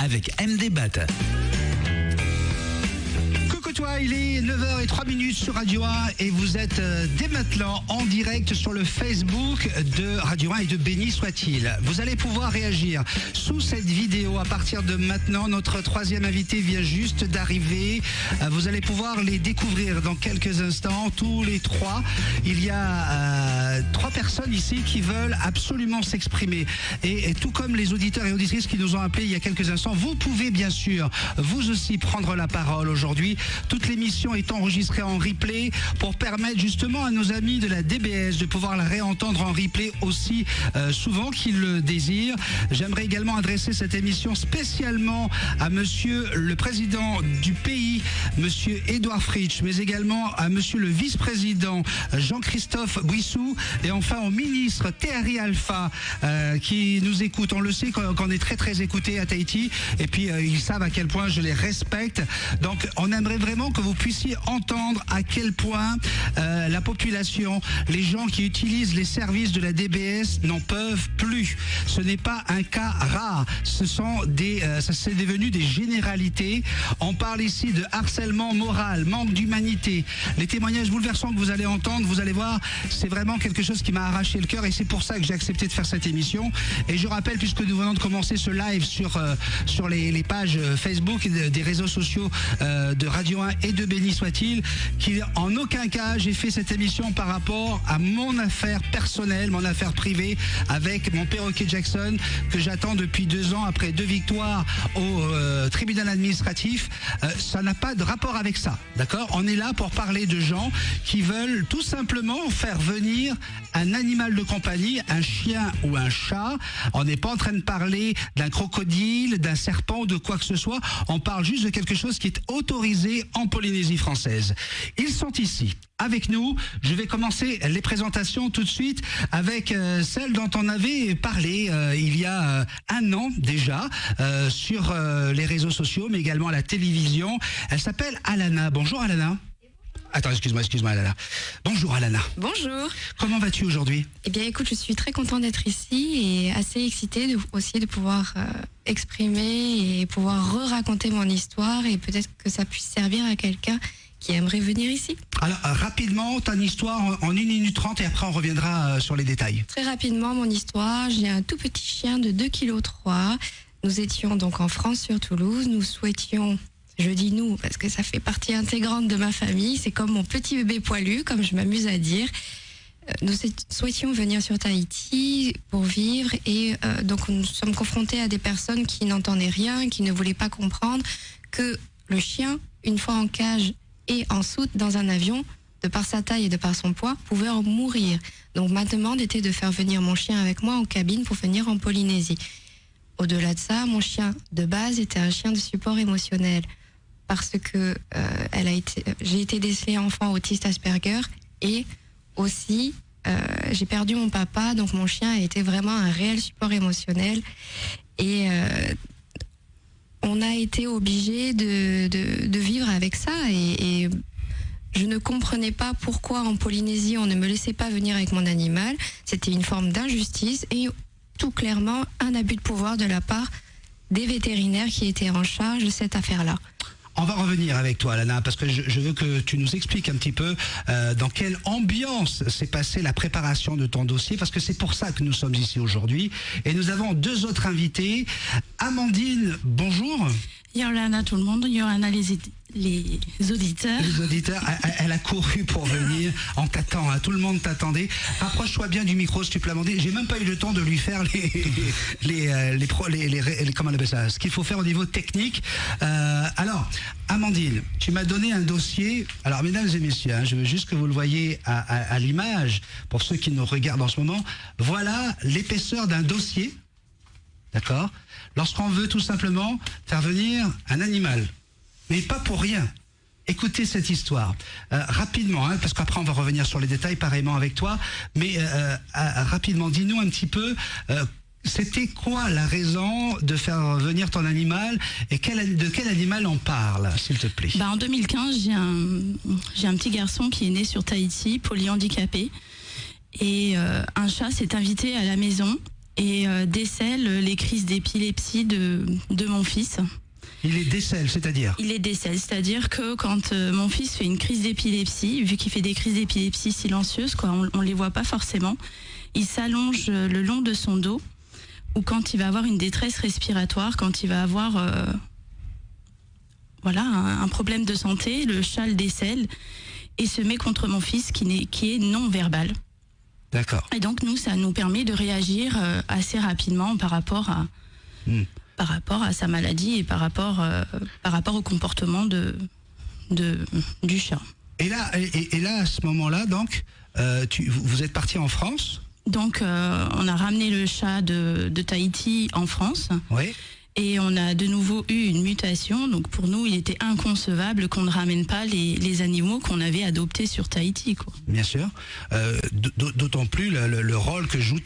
avec MD Bat. Toi, il est 9h03 sur Radio 1 et vous êtes dès maintenant en direct sur le Facebook de Radio 1 et de Béni soit-il. Vous allez pouvoir réagir sous cette vidéo à partir de maintenant. Notre troisième invité vient juste d'arriver. Vous allez pouvoir les découvrir dans quelques instants, tous les trois. Il y a trois personnes ici qui veulent absolument s'exprimer. Et tout comme les auditeurs et auditrices qui nous ont appelés il y a quelques instants, vous pouvez bien sûr, vous aussi, prendre la parole aujourd'hui. Toute l'émission est enregistrée en replay pour permettre justement à nos amis de la DBS de pouvoir la réentendre en replay aussi souvent qu'ils le désirent. J'aimerais également adresser cette émission spécialement à monsieur le président du pays, monsieur Édouard Fritsch, mais également à monsieur le vice-président Jean-Christophe Bouissou et enfin au ministre Thierry Alpha qui nous écoute. On le sait qu'on est très très écouté à Tahiti et puis ils savent à quel point je les respecte. Donc on aimerait vraiment que vous puissiez entendre à quel point la population, les gens qui utilisent les services de la DBS n'en peuvent plus. Ce n'est pas un cas rare, ce sont ça c'est devenu des généralités. On parle ici de harcèlement moral, manque d'humanité. Les témoignages bouleversants que vous allez entendre, vous allez voir, c'est vraiment quelque chose qui m'a arraché le cœur et c'est pour ça que j'ai accepté de faire cette émission. Et je rappelle, puisque nous venons de commencer ce live sur les pages Facebook et des réseaux sociaux de Radio 1 et de Béni soit-il, qu'en aucun cas j'ai fait cette émission par rapport à mon affaire personnelle, mon affaire privée avec mon perroquet Jackson que j'attends depuis 2 ans après 2 victoires au tribunal administratif. Ça n'a pas de rapport avec ça, d'accord? On est là pour parler de gens qui veulent tout simplement faire venir un animal de compagnie, un chien ou un chat. On n'est pas en train de parler d'un crocodile, d'un serpent ou de quoi que ce soit. On parle juste de quelque chose qui est autorisé en Polynésie française. Ils sont ici avec nous. Je vais commencer les présentations tout de suite avec celle dont on avait parlé il y a 1 an déjà sur les réseaux sociaux mais également à la télévision. Elle s'appelle Alana. Bonjour Alana. Attends, excuse-moi Alana. Bonjour Alana. Bonjour. Comment vas-tu aujourd'hui? Eh bien écoute, je suis très contente d'être ici et assez excitée aussi de pouvoir exprimer et pouvoir raconter mon histoire et peut-être que ça puisse servir à quelqu'un qui aimerait venir ici. Alors rapidement, ton histoire en 1 minute 30 et après on reviendra sur les détails. Très rapidement, mon histoire, j'ai un tout petit chien de 2,3 kg. Nous étions donc en France sur Toulouse, nous souhaitions... Je dis nous parce que ça fait partie intégrante de ma famille. C'est comme mon petit bébé poilu, comme je m'amuse à dire. Nous souhaitions venir sur Tahiti pour vivre et donc nous sommes confrontés à des personnes qui n'entendaient rien, qui ne voulaient pas comprendre que le chien, une fois en cage et en soute dans un avion, de par sa taille et de par son poids, pouvait en mourir. Donc ma demande était de faire venir mon chien avec moi en cabine pour venir en Polynésie. Au-delà de ça, mon chien de base était un chien de support émotionnel. Parce que j'ai été décelée enfant autiste Asperger et aussi j'ai perdu mon papa, donc mon chien a été vraiment un réel support émotionnel et on a été obligés de vivre avec ça et je ne comprenais pas pourquoi en Polynésie on ne me laissait pas venir avec mon animal. C'était une forme d'injustice et tout clairement un abus de pouvoir de la part des vétérinaires qui étaient en charge de cette affaire-là. On va revenir avec toi, Alana, parce que je veux que tu nous expliques un petit peu dans quelle ambiance s'est passée la préparation de ton dossier, parce que c'est pour ça que nous sommes ici aujourd'hui. Et nous avons 2 autres invités. Amandine, bonjour. Yorana tout le monde, Yorana les auditeurs. Les auditeurs, elle a couru pour venir, on t'attend, hein, tout le monde t'attendait. Rapproche-toi bien du micro, s'il te plaît, Amandine. J'ai même pas eu le temps de lui faire comment on appelle ça, ce qu'il faut faire au niveau technique. Alors, Amandine, tu m'as donné un dossier. Alors, mesdames et messieurs, hein, je veux juste que vous le voyez à l'image, pour ceux qui nous regardent en ce moment. Voilà l'épaisseur d'un dossier. D'accord? Lorsqu'on veut tout simplement faire venir un animal. Mais pas pour rien. Écoutez cette histoire. Rapidement, hein, parce qu'après on va revenir sur les détails pareillement avec toi. Mais rapidement, dis-nous un petit peu, c'était quoi la raison de faire venir ton animal et de quel animal on parle, s'il te plaît? En 2015, j'ai un petit garçon qui est né sur Tahiti, polyhandicapé. Et un chat s'est invité à la maison. et décèle les crises d'épilepsie de mon fils. Il les décèle, c'est-à-dire? Il les décèle, c'est-à-dire que quand mon fils fait une crise d'épilepsie, vu qu'il fait des crises d'épilepsie silencieuses, quoi, on les voit pas forcément, il s'allonge le long de son dos, ou quand il va avoir une détresse respiratoire, quand il va avoir un problème de santé, le chat le décèle et se met contre mon fils qui est non verbal. D'accord. Et donc nous, ça nous permet de réagir assez rapidement par rapport à sa maladie et par rapport au comportement du chat. Et là, à ce moment-là, donc, vous êtes parti en France? Donc, on a ramené le chat de Tahiti en France. Oui. Et on a de nouveau eu une mutation. Donc, pour nous, il était inconcevable qu'on ne ramène pas les animaux qu'on avait adoptés sur Tahiti, quoi. Bien sûr. D'autant plus le rôle que joue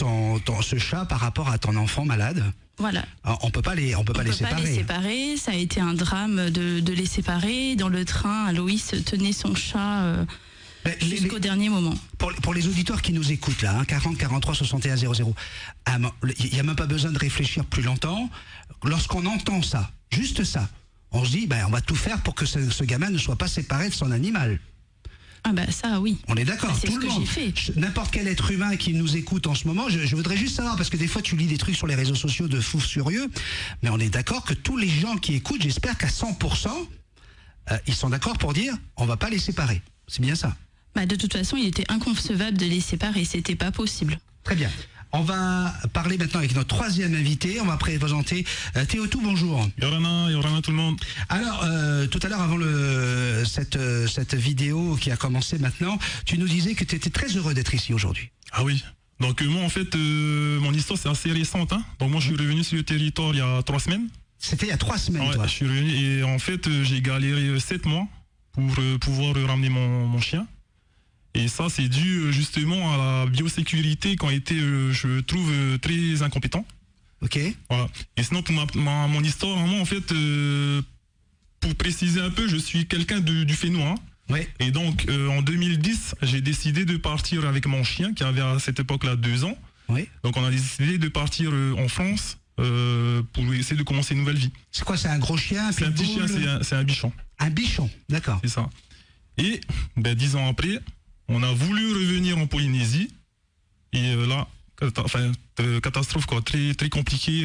ce chat par rapport à ton enfant malade. Voilà. On peut pas les séparer. Ça a été un drame de les séparer. Dans le train, Aloïs tenait son chat jusqu'au dernier moment. Pour les auditeurs qui nous écoutent là, 40 43 61 00, il n'y a même pas besoin de réfléchir plus longtemps. Lorsqu'on entend ça, juste ça, on se dit, on va tout faire pour que ce gamin ne soit pas séparé de son animal. Ah ça oui. On est d'accord, c'est tout ce le que monde. J'ai fait. N'importe quel être humain qui nous écoute en ce moment, je voudrais juste savoir, parce que des fois tu lis des trucs sur les réseaux sociaux de fous furieux, mais on est d'accord que tous les gens qui écoutent, j'espère qu'à 100%, ils sont d'accord pour dire, on va pas les séparer. C'est bien ça? De toute façon, il était inconcevable de les séparer, c'était pas possible. Très bien. On va parler maintenant avec notre troisième invité. On va présenter Théotou, bonjour. Yorana tout le monde. Alors, tout à l'heure, avant cette vidéo qui a commencé maintenant, tu nous disais que tu étais très heureux d'être ici aujourd'hui. Ah oui. Donc moi, en fait, mon histoire, c'est assez récente. Donc moi, je suis revenu sur le territoire il y a 3 semaines. C'était il y a 3 semaines, ouais, toi? Je suis revenu et en fait, j'ai galéré 7 mois pour pouvoir ramener mon chien. Et ça, c'est dû justement à la biosécurité qui a été, je trouve, très incompétent. Ok. Voilà. Et sinon, pour mon histoire, moi, en fait, pour préciser un peu, je suis quelqu'un du Fénois. Oui. Et donc, en 2010, j'ai décidé de partir avec mon chien, qui avait à cette époque-là 2 ans. Oui. Donc, on a décidé de partir en France pour essayer de commencer une nouvelle vie. C'est quoi, c'est un gros chien? C'est un petit chien, c'est un bichon. Un bichon, d'accord. C'est ça. Et 10 ans après, on a voulu revenir en Polynésie et là, catastrophe quoi, très très compliqué,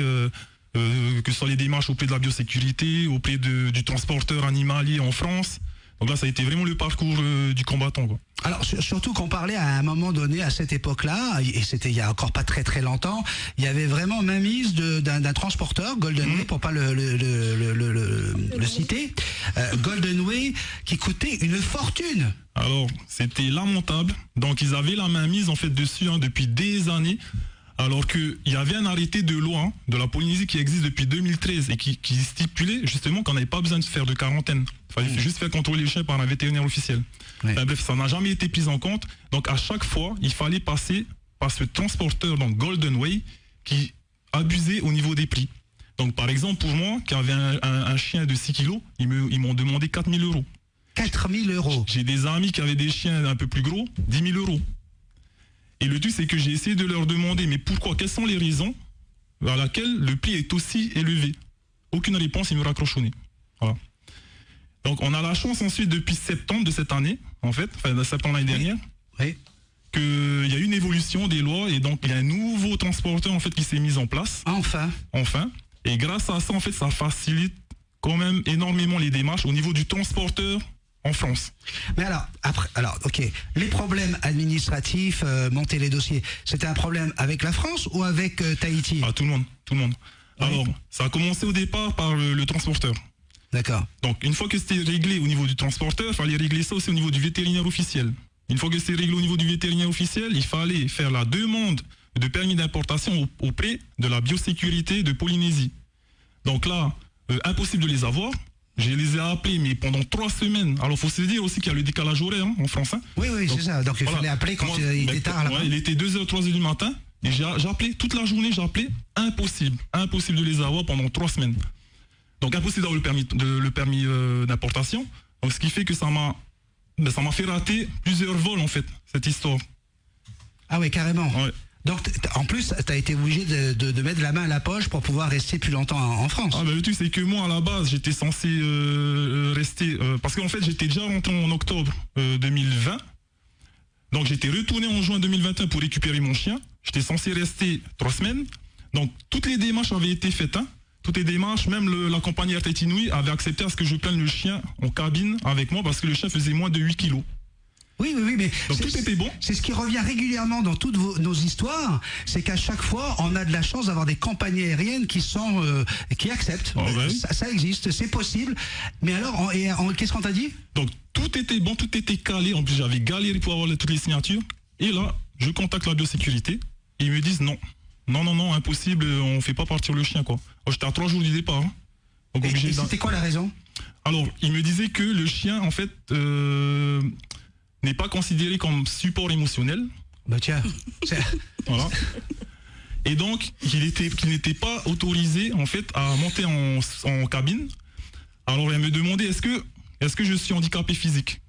que ce soit les démarches auprès de la biosécurité, auprès du transporteur animalier en France. Donc là, ça a été vraiment le parcours du combattant, quoi. Alors surtout qu'on parlait à un moment donné, à cette époque-là, et c'était il y a encore pas très très longtemps, il y avait vraiment mainmise d'un transporteur, Goldenway, pour pas le citer, Goldenway, qui coûtait une fortune. Alors, c'était lamentable. Donc, ils avaient la mainmise en fait dessus depuis des années. Alors qu'il y avait un arrêté de loi de la Polynésie qui existe depuis 2013 et qui stipulait justement qu'on n'avait pas besoin de faire de quarantaine. Il fallait juste faire contrôler les chiens par un vétérinaire officiel. Ouais. Bref, ça n'a jamais été pris en compte. Donc à chaque fois, il fallait passer par ce transporteur, donc Goldenway, qui abusait au niveau des prix. Donc par exemple, pour moi, qui avait un chien de 6 kilos, ils m'ont demandé 4 000 €. 4 000 €. J'ai des amis qui avaient des chiens un peu plus gros, 10 000 €. Et le truc, c'est que j'ai essayé de leur demander, mais pourquoi, quelles sont les raisons à laquelle le prix est aussi élevé? Aucune réponse, ils me raccrochent au nez. Voilà. Donc on a la chance ensuite, depuis septembre de cette année, en fait, enfin septembre l'année dernière, oui, qu'il y a une évolution des lois et donc il y a un nouveau transporteur en fait qui s'est mis en place. Enfin. Et grâce à ça, en fait, ça facilite quand même énormément les démarches au niveau du transporteur en France. Mais alors, ok, les problèmes administratifs, monter les dossiers, c'était un problème avec la France ou avec Tahiti? Ah, tout le monde. Oui. Alors, ça a commencé au départ par le transporteur. D'accord. Donc, une fois que c'était réglé au niveau du transporteur, il fallait régler ça aussi au niveau du vétérinaire officiel. Une fois que c'était réglé au niveau du vétérinaire officiel, il fallait faire la demande de permis d'importation auprès de la biosécurité de Polynésie. Donc là, impossible de les avoir. Je les ai appelés, mais pendant 3 semaines. Alors, il faut se dire aussi qu'il y a le décalage horaire en France. Oui, donc, c'est ça. Donc, il fallait appeler quand il était tard. Il était 2h, 3h du matin. Et j'ai appelé toute la journée, impossible de les avoir pendant 3 semaines. Donc, impossible d'avoir le permis d'importation. Donc, ce qui fait que ça m'a fait rater plusieurs vols, en fait, cette histoire. Ah oui, carrément. Ouais. Donc, en plus, tu as été obligé de mettre la main à la poche pour pouvoir rester plus longtemps en France. Ah bah le truc c'est que moi à la base j'étais censé rester parce qu'en fait j'étais déjà rentré en octobre 2020. Donc j'étais retourné en juin 2021 pour récupérer mon chien. J'étais censé rester 3 semaines. Donc toutes les démarches avaient été faites. Toutes les démarches, même la compagnie RTT Inouï avait accepté à ce que je prenne le chien en cabine avec moi parce que le chien faisait moins de 8 kilos. Oui, mais donc tout était bon. C'est ce qui revient régulièrement dans toutes nos histoires, c'est qu'à chaque fois, on a de la chance d'avoir des compagnies aériennes qui acceptent. Ça existe, c'est possible. Mais alors, qu'est-ce qu'on t'a dit? Donc tout était bon, tout était calé. En plus, j'avais galéré pour avoir toutes les signatures. Et là, je contacte la biosécurité. Et ils me disent non, impossible, on fait pas partir le chien, quoi. J'étais à 3 jours du départ. Donc, et c'était quoi la raison? Alors, ils me disaient que le chien, en fait, n'est pas considéré comme support émotionnel. Bah tiens. Voilà. Et donc, qu'il n'était pas autorisé, en fait, à monter en cabine. Alors, elle me demandait, est-ce que je suis handicapé physique?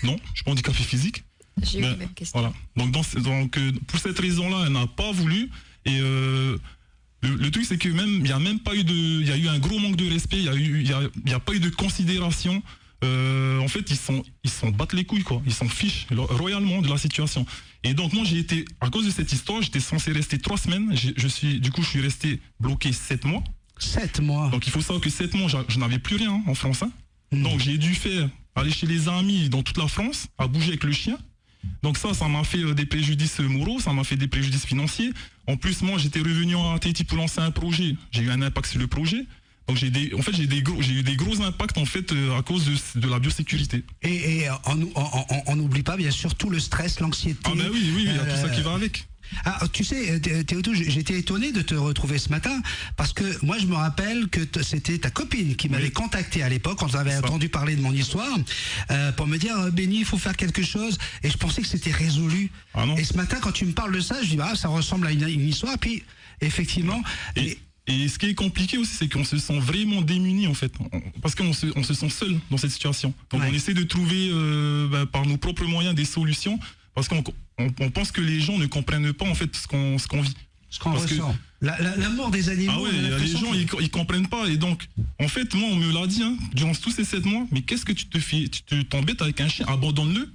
Non, je suis pas handicapé physique. J'ai eu la même question. Voilà. Donc, pour cette raison-là, elle n'a pas voulu. Et le truc, c'est que il y a eu un gros manque de respect. Il y a pas eu de considération. En fait, ils s'en battent les couilles, quoi. Ils s'en fichent royalement de la situation. Et donc, moi, à cause de cette histoire, j'étais censé rester 3 semaines. Je suis resté bloqué 7 mois. 7 mois. Donc, il faut savoir que 7 mois, je n'avais plus rien en France. Donc, j'ai dû aller chez les amis dans toute la France, à bouger avec le chien. Donc ça m'a fait des préjudices moraux, ça m'a fait des préjudices financiers. En plus, moi, j'étais revenu à Tahiti pour lancer un projet. J'ai eu un impact sur le projet. Donc j'ai eu des gros impacts en fait à cause de la biosécurité. Et on n'oublie pas bien sûr tout le stress, l'anxiété. Ah ben oui, il y a tout ça qui va avec. Ah, tu sais, Théodore, j'étais étonné de te retrouver ce matin parce que moi je me rappelle que c'était ta copine qui m'avait contacté à l'époque quand j'avais entendu parler de mon histoire pour me dire Benny, il faut faire quelque chose, et je pensais que c'était résolu. Ah non. Et ce matin quand tu me parles de ça, je dis ça ressemble à une histoire, puis effectivement. Et ce qui est compliqué aussi, c'est qu'on se sent vraiment démuni en fait, parce qu'on se sent seul dans cette situation. Donc on essaie de trouver par nos propres moyens des solutions, parce qu'on pense que les gens ne comprennent pas en fait ce qu'on vit. Ce qu'on ressent. L'amour des animaux. Ah ouais, les gens ils comprennent pas, et donc en fait moi on me l'a dit durant tous ces 7 mois, mais qu'est-ce que tu t'embêtes avec un chien, abandonne-le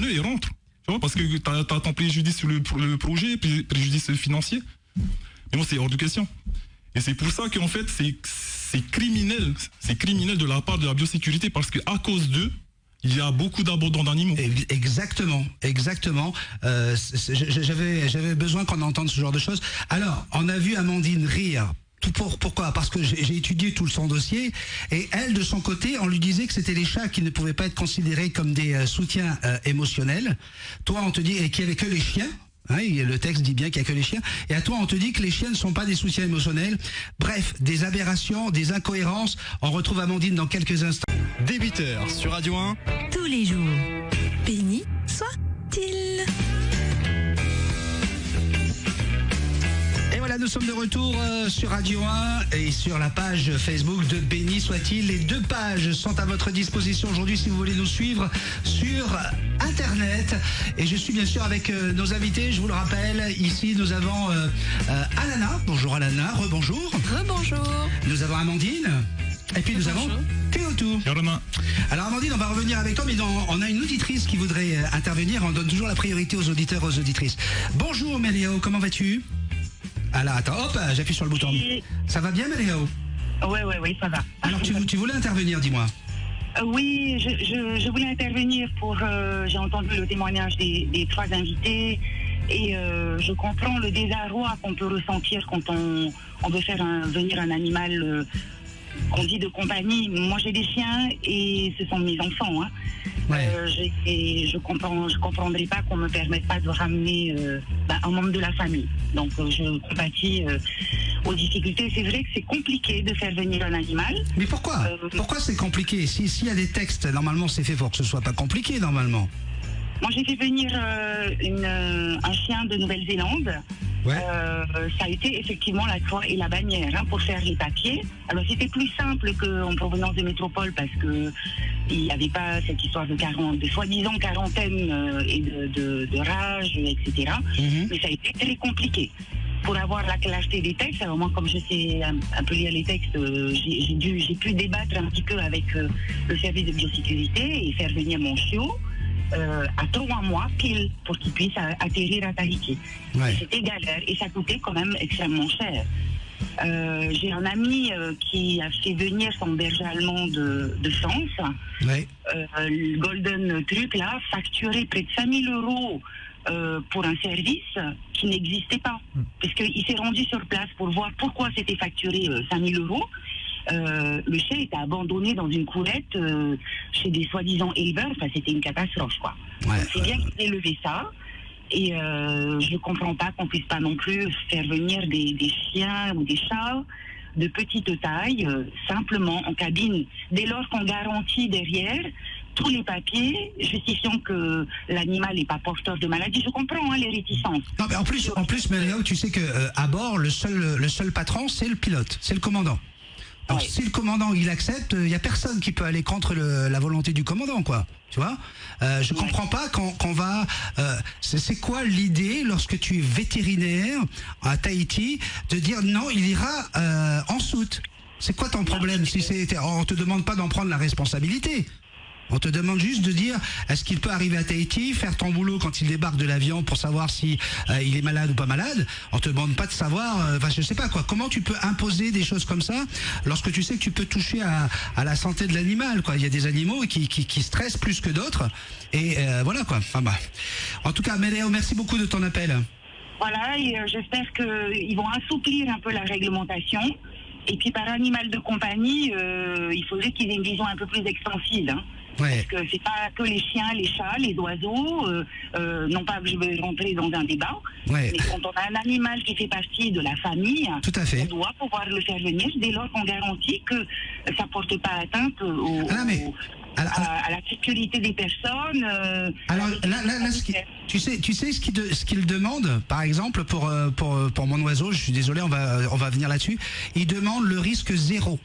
et rentre. Tu vois, parce que t'as ton préjudice sur le projet, préjudice financier. Mais bon, c'est hors de question. Et c'est pour ça qu'en fait, c'est criminel de la part de la biosécurité, parce qu'à cause d'eux, il y a beaucoup d'abandon d'animaux. Exactement. J'avais besoin qu'on entende ce genre de choses. Alors, on a vu Amandine rire. Pourquoi? Parce que j'ai étudié tout son dossier, et elle, de son côté, on lui disait que c'était les chats qui ne pouvaient pas être considérés comme des soutiens émotionnels. Toi, on te dit qu'il n'y avait que les chiens. Le texte dit bien qu'il n'y a que les chiens. Et à toi, on te dit que les chiens ne sont pas des soutiens émotionnels. Bref, des aberrations, des incohérences. On retrouve Amandine dans quelques instants. Dès 8h sur Radio 1. Tous les jours. Béni soit-il. Et voilà, nous sommes de retour sur Radio 1 et sur la page Facebook de Béni soit-il. Les 2 pages sont à votre disposition aujourd'hui si vous voulez nous suivre sur Internet. Et je suis bien sûr avec nos invités, je vous le rappelle. Ici, nous avons Alana. Bonjour Alana, rebonjour. Rebonjour. Nous avons Amandine. Et puis nous avons Théodore. Alors Amandine, on va revenir avec toi, mais on a une auditrice qui voudrait intervenir. On donne toujours la priorité aux auditeurs, aux auditrices. Bonjour Méléo, comment vas-tu? Ah là, attends, hop, j'appuie sur le bouton. Ça va bien, Méléo? Oui, ça va. Alors, tu voulais intervenir, dis-moi. Oui, je voulais intervenir pour... j'ai entendu le témoignage des 3 invités, et je comprends le désarroi qu'on peut ressentir quand on veut faire venir un animal qu'on dit de compagnie. Moi, j'ai des chiens et ce sont mes enfants. Je comprendrai pas qu'on me permette pas de ramener un membre de la famille. Donc je compatis aux difficultés. C'est vrai que c'est compliqué de faire venir un animal. Mais pourquoi Pourquoi c'est compliqué? S'il y a des textes, normalement c'est fait pour que ce soit pas compliqué normalement. Moi j'ai fait venir un chien de Nouvelle-Zélande. ça a été effectivement la croix et la bannière pour faire les papiers. Alors c'était plus simple qu'en provenance de métropole parce que il n'y avait pas cette histoire de soi-disant quarantaine et de rage, etc. Mais ça a été très compliqué. Pour avoir la clarté des textes, alors moi comme je sais un peu lire les textes, j'ai pu débattre un petit peu avec le service de biosécurité et faire venir mon chiot à 3 mois pile pour qu'il puisse atterrir à Tahiti. C'était galère et ça coûtait quand même extrêmement cher. J'ai un ami qui a fait venir son berger allemand de France, le Golden Truc là, facturé près de 5 000 € pour un service qui n'existait pas. Parce qu'il s'est rendu sur place pour voir pourquoi c'était facturé 5 000 €. Le chien était abandonné dans une courette chez des soi-disant éleveurs. Enfin, c'était une catastrophe, quoi. C'est bien qu'il ait levé ça. Et je ne comprends pas qu'on puisse pas non plus faire venir des chiens ou des chats de petite taille, simplement en cabine, dès lors qu'on garantit derrière tous les papiers justifiant que l'animal n'est pas porteur de maladie. Je comprends les réticences. Non, mais en plus, Méléo, tu sais que à bord, le seul patron, c'est le pilote, c'est le commandant. Donc si le commandant il accepte, il n'y a personne qui peut aller contre la volonté du commandant, quoi. Tu vois, je comprends pas quand va. C'est quoi l'idée lorsque tu es vétérinaire à Tahiti de dire non, il ira en soute. C'est quoi ton problème? Si on te demande pas d'en prendre la responsabilité. On te demande juste de dire est-ce qu'il peut arriver à Tahiti, faire ton boulot quand il débarque de l'avion pour savoir si il est malade ou pas malade. On te demande pas de savoir, je sais pas quoi. Comment tu peux imposer des choses comme ça lorsque tu sais que tu peux toucher à la santé de l'animal, quoi. Il y a des animaux qui stressent plus que d'autres et voilà quoi. En tout cas, Méléo, merci beaucoup de ton appel. Voilà, et j'espère qu'ils vont assouplir un peu la réglementation. Et puis par animal de compagnie, il faudrait qu'ils aient une vision un peu plus extensive. Parce que c'est pas que les chiens, les chats, les oiseaux, non pas que je veux rentrer dans un débat, mais quand on a un animal qui fait partie de la famille, tout à fait, on doit pouvoir le faire venir dès lors qu'on garantit que ça ne porte pas atteinte à la sécurité des personnes. Alors là, tu sais ce qu'il demande, par exemple, pour mon oiseau, je suis désolé, on va venir là-dessus, il demande le risque 0.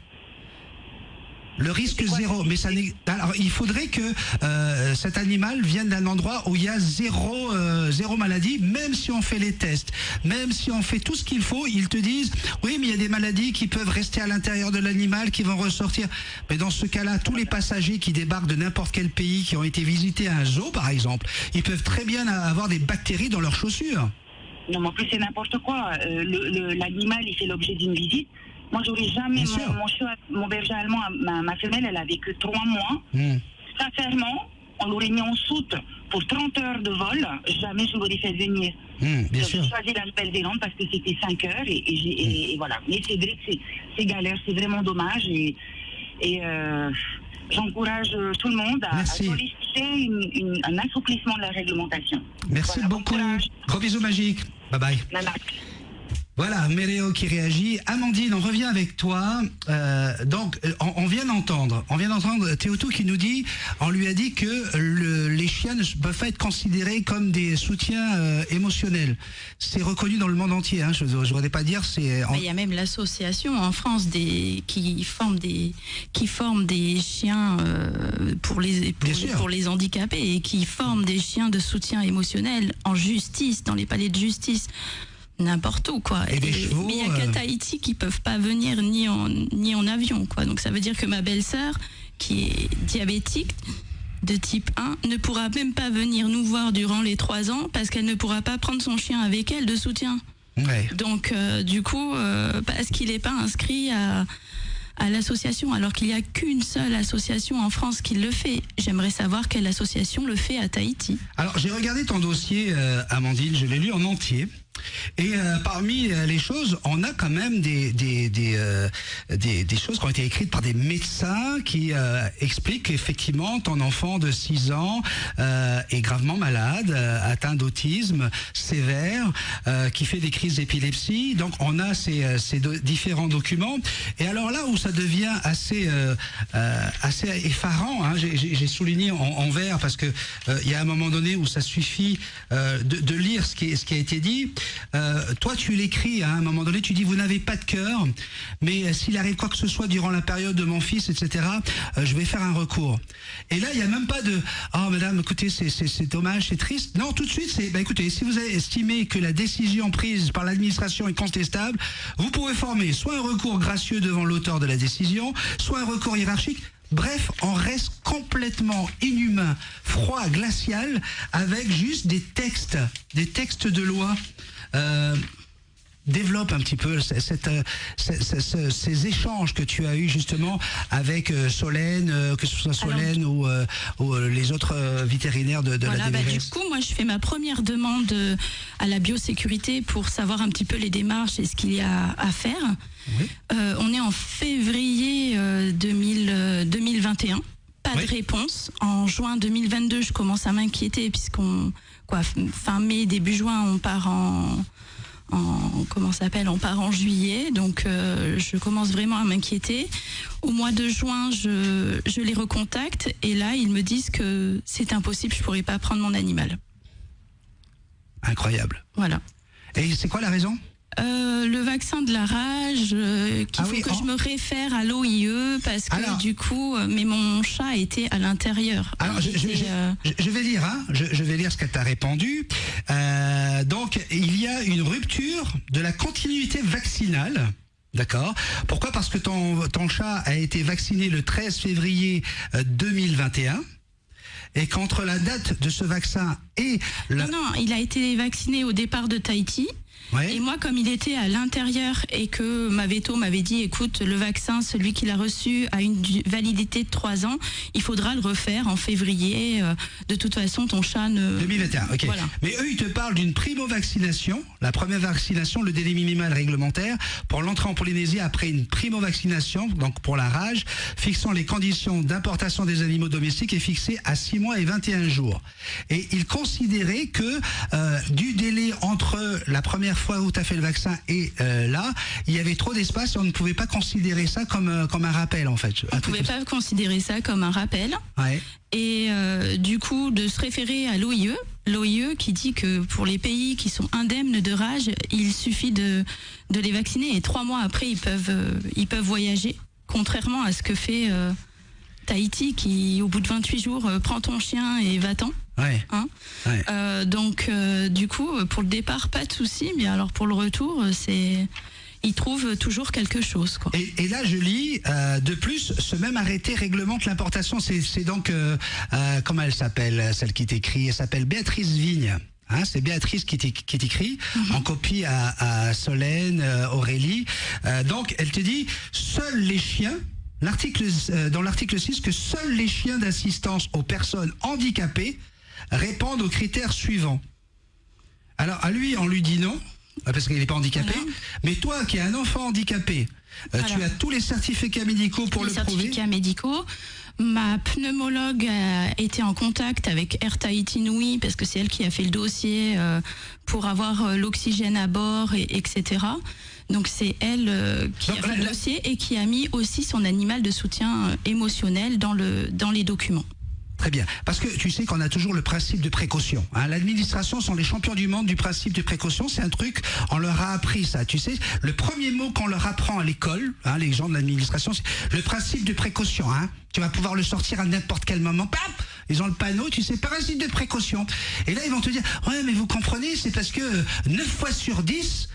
Le risque 0, mais ça n'est. Alors, il faudrait que cet animal vienne d'un endroit où il y a zéro maladie, même si on fait les tests, même si on fait tout ce qu'il faut, ils te disent oui, mais il y a des maladies qui peuvent rester à l'intérieur de l'animal, qui vont ressortir. Mais dans ce cas-là, tous les passagers qui débarquent de n'importe quel pays, qui ont été visités à un zoo, par exemple, ils peuvent très bien avoir des bactéries dans leurs chaussures. Non, mais en plus c'est n'importe quoi. L'animal, il fait l'objet d'une visite. Moi, j'aurais jamais mon berger allemand, ma femelle, elle avait que 3 mois. Sincèrement, on l'aurait mis en soute pour 30 heures de vol. Jamais je l'aurais fait venir. Bien sûr. J'ai choisi la Nouvelle-Zélande parce que c'était 5 heures et voilà. Mais c'est vrai que c'est galère, c'est vraiment dommage et j'encourage tout le monde à solliciter un assouplissement de la réglementation. Merci beaucoup. Gros bisous magiques. Bye bye. Voilà, Méléo qui réagit. Amandine, on revient avec toi. Donc, on vient d'entendre Théoto qui nous dit, on lui a dit que les chiens ne peuvent pas être considérés comme des soutiens émotionnels. C'est reconnu dans le monde entier. Je ne voudrais pas dire. Il y a même l'association en France qui forme des chiens pour les handicapés et qui forment des chiens de soutien émotionnel en justice, dans les palais de justice. N'importe où, quoi. Et des chevaux, mais il n'y a qu'à Tahiti qui peuvent pas venir ni en avion, quoi. Donc ça veut dire que ma belle-sœur, qui est diabétique de type 1, ne pourra même pas venir nous voir durant les 3 ans parce qu'elle ne pourra pas prendre son chien avec elle de soutien. Donc du coup, parce qu'il n'est pas inscrit à l'association, alors qu'il n'y a qu'une seule association en France qui le fait. J'aimerais savoir quelle association le fait à Tahiti. Alors j'ai regardé ton dossier, Amandine, je l'ai lu en entier. Et parmi les choses, on a quand même des choses qui ont été écrites par des médecins qui expliquent qu'effectivement ton enfant de 6 ans est gravement malade, atteint d'autisme sévère, qui fait des crises d'épilepsie. Donc on a ces différents documents. Et alors là où ça devient assez effarant, j'ai souligné en vert parce que il y a un moment donné où ça suffit de lire ce qui a été dit. toi tu l'écris, hein, à un moment donné, tu dis vous n'avez pas de cœur, mais s'il arrive quoi que ce soit durant la période de mon fils, etc., je vais faire un recours. Et là, il n'y a même pas de « Oh madame, écoutez, c'est dommage, c'est triste ». Non, tout de suite, c'est « écoutez, si vous avez estimé que la décision prise par l'administration est contestable, vous pouvez former soit un recours gracieux devant l'auteur de la décision, soit un recours hiérarchique ». Bref, on reste complètement inhumain, froid, glacial, avec juste des textes de loi. Développe un petit peu ces échanges que tu as eus justement avec Solène, que ce soit Solène ou les autres vétérinaires de la DVS. Du coup, moi, je fais ma première demande à la biosécurité pour savoir un petit peu les démarches et ce qu'il y a à faire. Oui. On est en février 2021. Pas de réponse. En juin 2022, je commence à m'inquiéter fin mai, début juin, on part on part en juillet, donc je commence vraiment à m'inquiéter. Au mois de juin, je les recontacte et là, ils me disent que c'est impossible, je pourrais pas prendre mon animal. Incroyable. Voilà. Et c'est quoi la raison ? Le vaccin de la rage, je me réfère à l'OIE parce que du coup, mais mon chat était à l'intérieur. Alors je vais lire, je vais lire ce qu'elle t'a répondu. Donc il y a une rupture de la continuité vaccinale. D'accord. Pourquoi ? Parce que ton chat a été vacciné le 13 février 2021. Et qu'entre la date de ce vaccin et Non, il a été vacciné au départ de Tahiti. Ouais. Et moi, comme il était à l'intérieur et que ma véto m'avait dit, écoute, le vaccin, celui qu'il a reçu a une validité de 3 ans, il faudra le refaire en février. De toute façon, ton chat ne... 2021, ok. Voilà. Mais eux, ils te parlent d'une primo-vaccination. La première vaccination, le délai minimal réglementaire pour l'entrée en Polynésie après une primo-vaccination, donc pour la rage, fixant les conditions d'importation des animaux domestiques est fixé à 6 mois et 21 jours. Et ils considéraient que du délai entre la première fois où tu as fait le vaccin et là, il y avait trop d'espace et on ne pouvait pas considérer ça comme un rappel en fait. On ne pouvait pas considérer ça comme un rappel. Ouais. Et du coup, de se référer à l'OIE qui dit que pour les pays qui sont indemnes de rage, il suffit de les vacciner et 3 mois après, ils peuvent voyager, contrairement à ce que fait Tahiti qui, au bout de 28 jours, prend ton chien et va-t'en. Ouais. Hein ouais. Donc, du coup, pour le départ, pas de souci, mais alors pour le retour, ils trouvent toujours quelque chose, quoi. Et là, je lis, de plus, ce même arrêté réglemente l'importation. C'est donc, comment elle s'appelle, celle qui t'écrit ? Elle s'appelle Béatrice Vigne. Hein, c'est Béatrice qui t'écrit, en copie à Solène, Aurélie. Donc, elle te dit, seuls les chiens... dans l'article 6, que seuls les chiens d'assistance aux personnes handicapées répondent aux critères suivants. Alors, à lui, on lui dit non, parce qu'il n'est pas handicapé. Voilà. Mais toi, qui es un enfant handicapé, tu as tous les certificats médicaux pour le prouver. Les certificats médicaux. Ma pneumologue a été en contact avec Air Tahiti Nui, parce que c'est elle qui a fait le dossier pour avoir l'oxygène à bord, etc. Donc c'est elle qui a fait le dossier et qui a mis aussi son animal de soutien émotionnel dans les documents. Très bien, parce que tu sais qu'on a toujours le principe de précaution. Hein. L'administration sont les champions du monde du principe de précaution. C'est un truc, on leur a appris ça. Tu sais, le premier mot qu'on leur apprend à l'école, hein, les gens de l'administration, c'est le principe de précaution. Hein. Tu vas pouvoir le sortir à n'importe quel moment. Pam, ils ont le panneau, tu sais, principe de précaution. Et là, ils vont te dire, ouais, mais vous comprenez, c'est parce que 9 fois sur 10...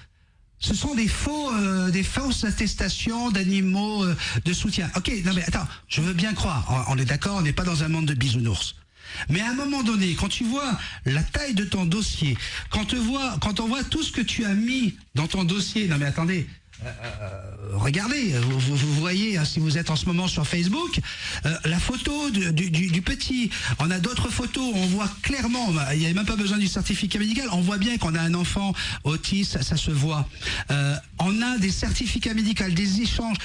ce sont des fausses attestations d'animaux de soutien. Ok, non mais attends, je veux bien croire, on est d'accord, on n'est pas dans un monde de bisounours. Mais à un moment donné, quand tu vois la taille de ton dossier, quand on voit tout ce que tu as mis dans ton dossier, non mais attendez, regardez, vous voyez, hein, si vous êtes en ce moment sur Facebook, la photo du petit. On a d'autres photos, on voit clairement, il n'y a même pas besoin du certificat médical, on voit bien qu'on a un enfant autiste, ça se voit. On a des certificats médicaux, des échanges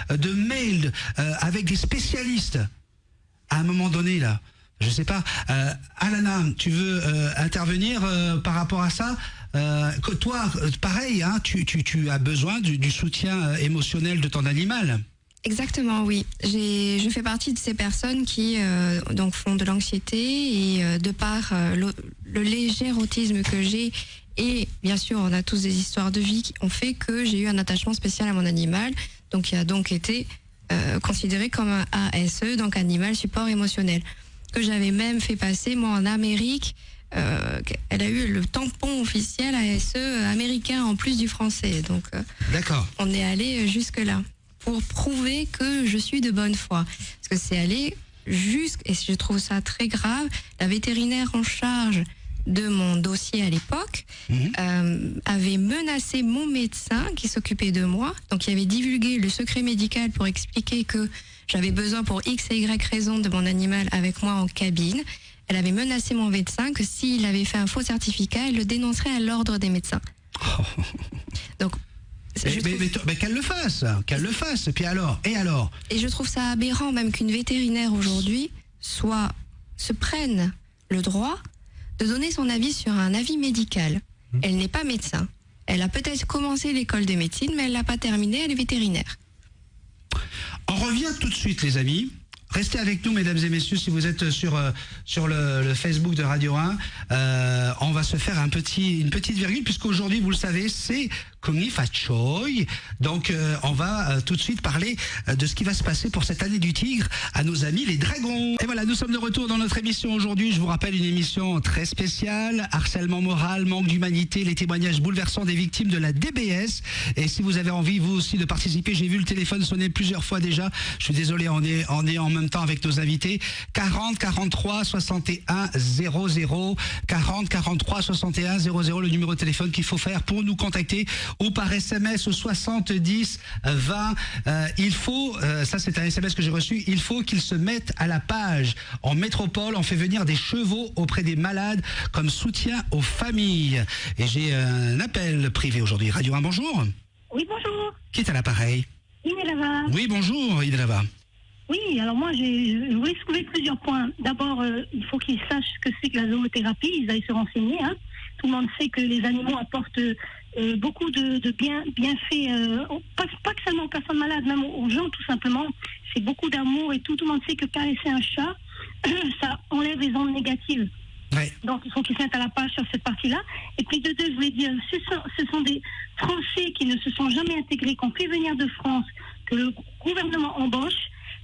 de mails avec des spécialistes. À un moment donné, là, je sais pas, Alana, tu veux intervenir par rapport à ça? Que toi, pareil, hein, tu as besoin du soutien émotionnel de ton animal. Exactement, oui. Je fais partie de ces personnes qui donc font de l'anxiété et de par le léger autisme que j'ai et bien sûr on a tous des histoires de vie qui ont fait que j'ai eu un attachement spécial à mon animal, donc qui a donc été considéré comme un ASE, donc animal support émotionnel, que j'avais même fait passer moi en Amérique. Elle a eu le tampon officiel ASE américain en plus du français, donc D'accord. on est allé jusque là pour prouver que je suis de bonne foi. Parce que c'est allé et je trouve ça très grave, la vétérinaire en charge de mon dossier à l'époque avait menacé mon médecin qui s'occupait de moi, donc il avait divulgué le secret médical pour expliquer que j'avais besoin pour X et Y raison de mon animal avec moi en cabine. Elle avait menacé mon médecin que s'il avait fait un faux certificat, elle le dénoncerait à l'ordre des médecins. Donc mais qu'elle le fasse, et puis alors, Et je trouve ça aberrant même qu'une vétérinaire aujourd'hui se prenne le droit de donner son avis sur un avis médical. Elle n'est pas médecin. Elle a peut-être commencé l'école de médecine, mais elle l'a pas terminée, elle est vétérinaire. On revient tout de suite, les amis. Restez avec nous, mesdames et messieurs, si vous êtes sur le Facebook de Radio 1. On va se faire une petite virgule, puisqu'aujourd'hui, vous le savez, c'est Kongi Fatchoy. Donc, on va tout de suite parler de ce qui va se passer pour cette année du tigre à nos amis les dragons. Et voilà, nous sommes de retour dans notre émission aujourd'hui. Je vous rappelle une émission très spéciale. Harcèlement moral, manque d'humanité, les témoignages bouleversants des victimes de la DBS. Et si vous avez envie, vous aussi, de participer, j'ai vu le téléphone sonner plusieurs fois déjà. Je suis désolé, on est en même temps avec nos invités. 40 43 61 00. 40 43 61 00, le numéro de téléphone qu'il faut faire pour nous contacter, ou par SMS au 70 20. Il faut, ça c'est un SMS que j'ai reçu, il faut qu'ils se mettent à la page. En métropole, on fait venir des chevaux auprès des malades comme soutien aux familles. Et j'ai un appel privé aujourd'hui. Radio 1, bonjour. Oui, bonjour. Qui est à l'appareil? Idelava. Oui, bonjour, Idelava. Oui, alors moi, je voulais soulever plusieurs points. D'abord, il faut qu'ils sachent ce que c'est que la zoothérapie, ils aillent se renseigner. Hein. Tout le monde sait que les animaux apportent beaucoup de bienfaits, pas que seulement aux personnes malades, même aux gens tout simplement. C'est beaucoup d'amour et tout. Tout le monde sait que caresser un chat, ça enlève les ondes négatives. Ouais. Donc il faut qu'ils se mettent à la page sur cette partie-là. Et puis de deux, je voulais dire, ce sont des Français qui ne se sont jamais intégrés, qu'on fait venir de France, que le gouvernement embauche,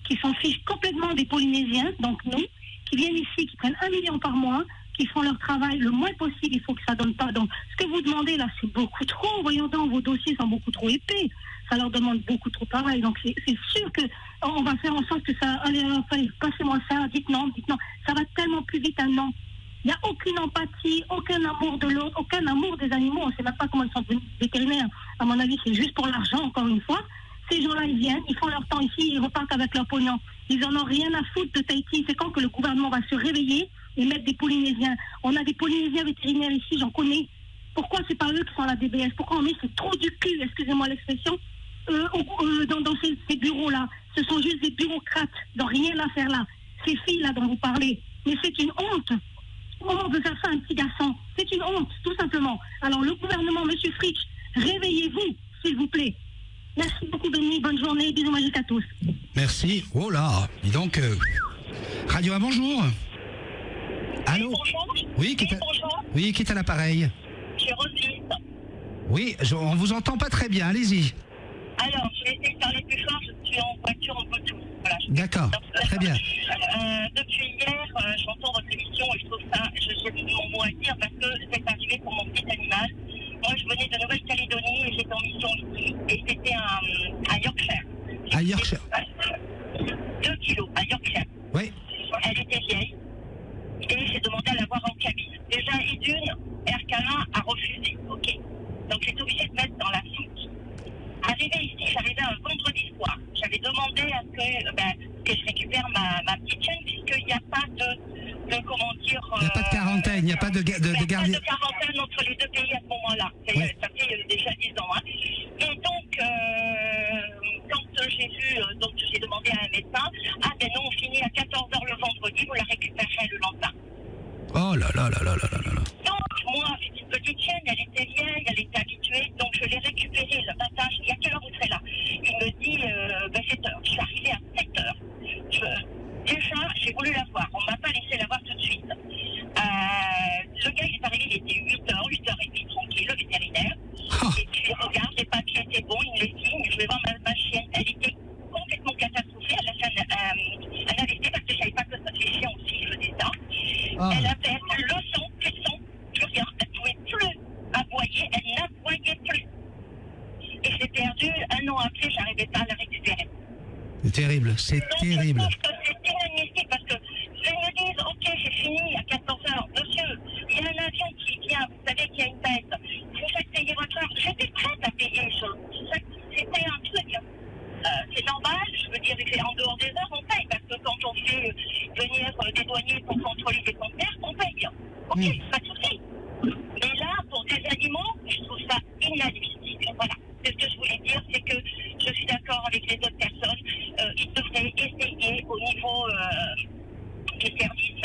qui s'en fichent complètement des Polynésiens, donc nous, qui viennent ici, qui prennent 1 million par mois, qui font leur travail le moins possible, il faut que ça donne pas. Donc, ce que vous demandez là, c'est beaucoup trop. Voyons donc, vos dossiers sont beaucoup trop épais. Ça leur demande beaucoup trop de travail. Donc, c'est sûr que on va faire en sorte que ça, allez, passez-moi ça, dites non. Ça va tellement plus vite un non. Il n'y a aucune empathie, aucun amour de l'autre, aucun amour des animaux. On ne sait même pas comment ils sont devenus vétérinaires. À mon avis, c'est juste pour l'argent, encore une fois. Ces gens-là, ils viennent, ils font leur temps ici, ils repartent avec leur pognon. Ils en ont rien à foutre de Tahiti. C'est quand que le gouvernement va se réveiller et mettre des Polynésiens. On a des Polynésiens vétérinaires ici, j'en connais. Pourquoi c'est pas eux qui sont à la DBS? Pourquoi on met ce trou du cul, excusez-moi l'expression, dans ces bureaux-là? Ce sont juste des bureaucrates, donc rien à faire là. Ces filles-là dont vous parlez, mais c'est une honte. Comment on peut faire ça à un petit garçon? C'est une honte, tout simplement. Alors le gouvernement, monsieur Fritsch, réveillez-vous, s'il vous plaît. Merci beaucoup, Béni. Bonne journée. Bisous magiques à tous. Merci. Oh là, dis donc. Radio 1, bonjour. Allô? Oui, oui, qui est à l'appareil? C'est Roselyne. Oui, on vous entend pas très bien. Allez-y. Alors, je vais essayer de parler plus fort. Je suis en voiture en Bluetooth. Voilà, d'accord. Très bien. Depuis hier, j'entends votre émission et je trouve ça. J'ai mon mot à dire parce que c'est arrivé pour mon petit animal. Moi, je venais de Nouvelle-Calédonie et j'étais en mission ici. Et c'était à Yorkshire. À Yorkshire. 2 kilos, à Yorkshire. Oui. Elle était vieille. Et j'ai demandé à l'avoir en cabine. Déjà, et d'une, RK1 a refusé. OK. Donc, j'étais obligée de mettre dans la soute. Arrivée ici, j'arrivais un vendredi soir. J'avais demandé à ce que je récupère ma petite chienne, puisqu'il n'y a pas de comment dire... Il n'y a pas de quarantaine, il n'y a pas de garde. Il n'y a pas de quarantaine entre les deux pays à ce moment-là. Oui. Ça fait déjà 10 ans. Hein. Et donc, quand j'ai demandé à un médecin, non, on finit à 14h le vendredi, vous la récupérez le lendemain. Oh là là là là là là là. Donc, moi, c'est une petite chienne, elle était vieille, elle était habituée, donc je l'ai récupérée le matin. Je dis, à quelle heure vous serez là? Il me dit, 7h. Je je l'ai perdu. 1 an après, j'arrivais pas à la récupérer. C'est terrible, c'est Donc, terrible. je trouve que c'est inadmissible parce que je me dis, ok, j'ai fini à 14 heures. Monsieur, il y a un avion qui vient, vous savez qu'il y a une baisse. Vous faites payer votre heure. J'étais prête à payer. C'était un truc. C'est normal, je veux dire, en dehors des heures, on paye. Parce que quand on fait venir des douaniers pour contrôler des conteneurs, on paye. Ok, pas de souci. Mais là, pour des animaux, je trouve ça inadmissible. Voilà. C'est ce que je voulais dire, c'est que je suis d'accord avec les autres personnes. Ils devraient essayer au niveau des services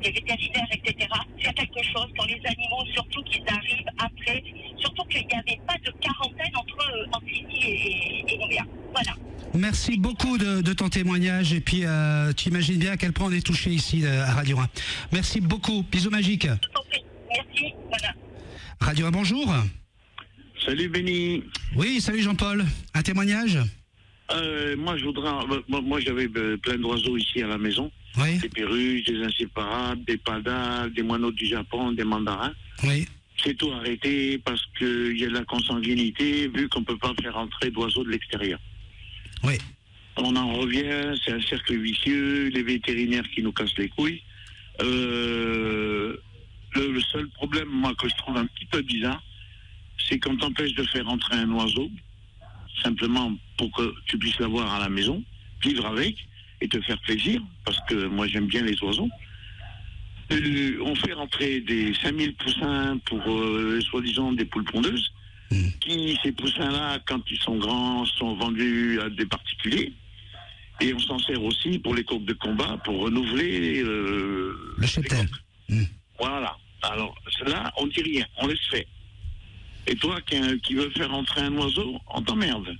des vétérinaires, etc. faire quelque chose pour les animaux, surtout qu'ils arrivent après, surtout qu'il n'y avait pas de quarantaine entre ici et Nouméa. Voilà. Merci beaucoup de ton témoignage et puis tu imagines bien à quel point on est touché ici à Radio 1. Merci beaucoup. Bisous magiques. Merci. Voilà. Radio 1, bonjour. Salut Benny. Oui, salut Jean-Paul. Un témoignage? Moi, je voudrais. Moi, j'avais plein d'oiseaux ici à la maison. Oui. Des perruches, des inséparables, des padas, des moineaux du Japon, des mandarins. Oui. C'est tout arrêté parce qu'il y a de la consanguinité, vu qu'on ne peut pas faire entrer d'oiseaux de l'extérieur. Oui. On en revient, c'est un cercle vicieux, les vétérinaires qui nous cassent les couilles. Le seul problème, moi, que je trouve un petit peu bizarre, c'est qu'on t'empêche de faire entrer un oiseau, simplement pour que tu puisses l'avoir à la maison, vivre avec et te faire plaisir, parce que moi j'aime bien les oiseaux. On fait rentrer des 5000 poussins pour soi-disant des poules pondeuses, qui, ces poussins-là, quand ils sont grands, sont vendus à des particuliers, et on s'en sert aussi pour les coqs de combat, pour renouveler le cheptel. Voilà. Alors là, on dit rien, on laisse faire. Et toi, qui veux faire entrer un oiseau, on t'emmerde.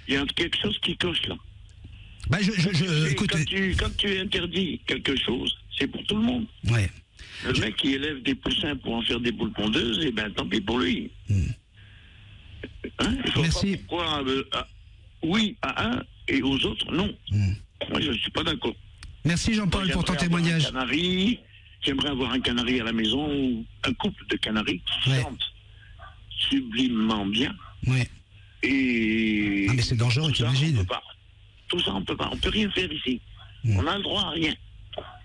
Il y a quelque chose qui coche là. Bah, écoute, quand tu interdis quelque chose, c'est pour tout le monde. Ouais. Le mec qui élève des poussins pour en faire des poules pondeuses, et ben tant pis pour lui. Hein, il faut merci. Pas pourquoi oui à un et aux autres non. Moi je ne suis pas d'accord. Merci Jean-Paul pour ton témoignage. J'aimerais avoir un canari à la maison, ou un couple de canaris qui chantent sublimement bien. Ouais. Et mais c'est dangereux, t'imagines. Tout ça, on peut pas. On peut rien faire ici. On a le droit à rien.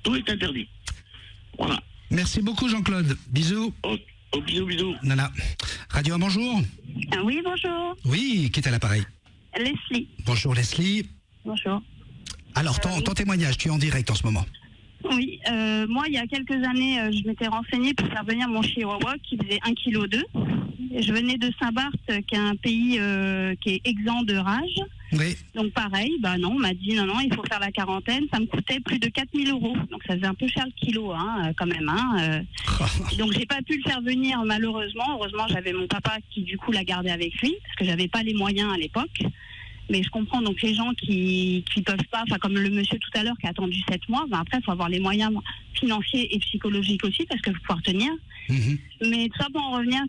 Tout est interdit. Voilà. Merci beaucoup Jean-Claude. Bisous. Bisous. Nana. Radio 1, bonjour. Oui, bonjour. Oui, qui est à l'appareil? Leslie. Bonjour Leslie. Bonjour. Alors, ton témoignage, tu es en direct en ce moment. Oui, moi, il y a quelques années, je m'étais renseignée pour faire venir mon chihuahua qui faisait 1,2 kg. Je venais de Saint-Barth, qui est un pays qui est exempt de rage. Oui. Donc pareil, non, on m'a dit non, il faut faire la quarantaine. Ça me coûtait plus de 4 000 €. Donc ça faisait un peu cher le kilo, quand même. Donc j'ai pas pu le faire venir malheureusement. Heureusement, j'avais mon papa qui du coup l'a gardé avec lui, parce que j'avais pas les moyens à l'époque. Mais je comprends donc les gens qui peuvent pas, enfin comme le monsieur tout à l'heure qui a attendu 7 mois, après il faut avoir les moyens financiers et psychologiques aussi parce que faut pouvoir tenir. Mais tout ça pour en revenir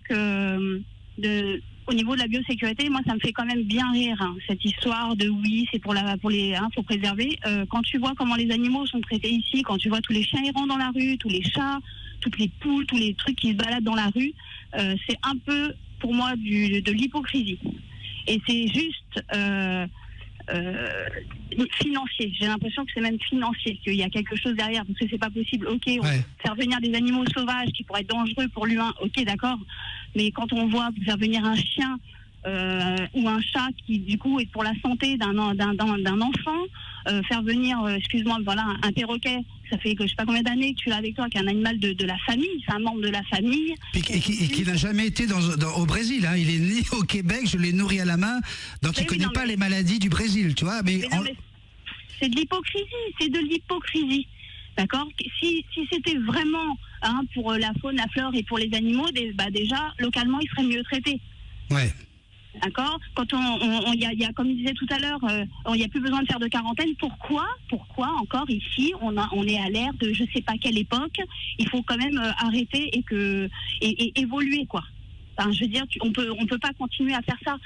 au niveau de la biosécurité, moi ça me fait quand même bien rire cette histoire de oui c'est pour les faut préserver. Quand tu vois comment les animaux sont traités ici, quand tu vois tous les chiens errants dans la rue, tous les chats, toutes les poules, tous les trucs qui se baladent dans la rue, c'est un peu pour moi de l'hypocrisie. Et c'est juste financier. J'ai l'impression que c'est même financier, qu'il y a quelque chose derrière, parce que c'est pas possible. Ok, on peut faire venir des animaux sauvages qui pourraient être dangereux pour l'humain, ok, d'accord. Mais quand on voit faire venir un chien ou un chat qui du coup est pour la santé d'un enfant, faire venir, excuse-moi, voilà, un perroquet, ça fait que je sais pas combien d'années que tu l'as avec toi, qui est un animal de la famille, c'est un membre de la famille. Et qui n'a jamais été au Brésil, il est né au Québec, je l'ai nourri à la main, donc il ne connaît pas les maladies du Brésil, tu vois. Mais c'est de l'hypocrisie, d'accord. Si c'était vraiment pour la faune, la flore et pour les animaux, déjà, localement, ils seraient mieux traités. Ouais. D'accord. Quand il y a, comme je disais tout à l'heure, il n'y a plus besoin de faire de quarantaine. Pourquoi encore ici, on est à l'ère de je sais pas quelle époque. Il faut quand même arrêter et évoluer, quoi. Enfin, je veux dire, on peut pas continuer à faire ça.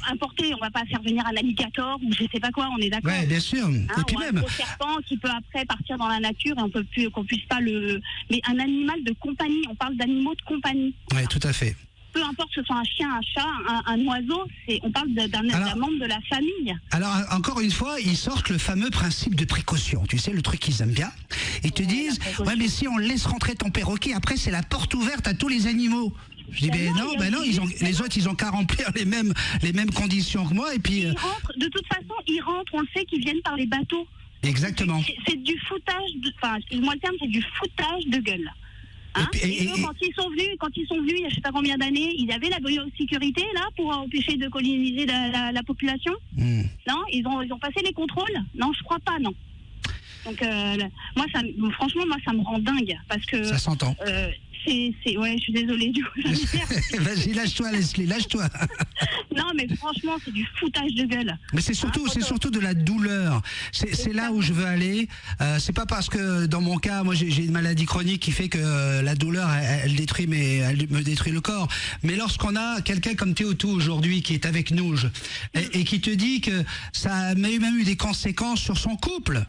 Importer, on va pas faire venir un alligator ou je sais pas quoi. On est d'accord. Ouais, bien sûr. Et puis même un gros serpent qui peut après partir dans la nature et qu'on puisse pas le. Mais un animal de compagnie. On parle d'animaux de compagnie. Ouais, tout à fait. peu importe que ce soit un chien, un chat, un oiseau, on parle d'un membre de la famille. Alors, encore une fois, ils sortent le fameux principe de précaution. Tu sais, le truc qu'ils aiment bien. Ils te disent, ouais, mais si on laisse rentrer ton perroquet, après, c'est la porte ouverte à tous les animaux. Je dis, ben non, les autres, ils ont qu'à remplir les mêmes conditions que moi. Et puis, ils rentrent, de toute façon, on le sait qu'ils viennent par les bateaux. Exactement. C'est du foutage, excuse-moi le terme, c'est du foutage de gueule. Hein, quand ils sont venus, il y a je sais pas combien d'années, ils avaient la biosécurité là pour empêcher de coloniser la population. Non, ils ont passé les contrôles. Non, je crois pas, non. Donc franchement, ça me rend dingue parce que ça s'entend. Ouais, je suis désolée du coup. Vas-y, lâche-toi, Leslie, lâche-toi. Non, mais franchement, c'est du foutage de gueule. Mais c'est surtout de la douleur. C'est là où je veux aller. C'est pas parce que dans mon cas, moi j'ai une maladie chronique qui fait que la douleur, elle me détruit le corps. Mais lorsqu'on a quelqu'un comme Théotou aujourd'hui qui est avec nous et qui te dit que ça a même eu des conséquences sur son couple.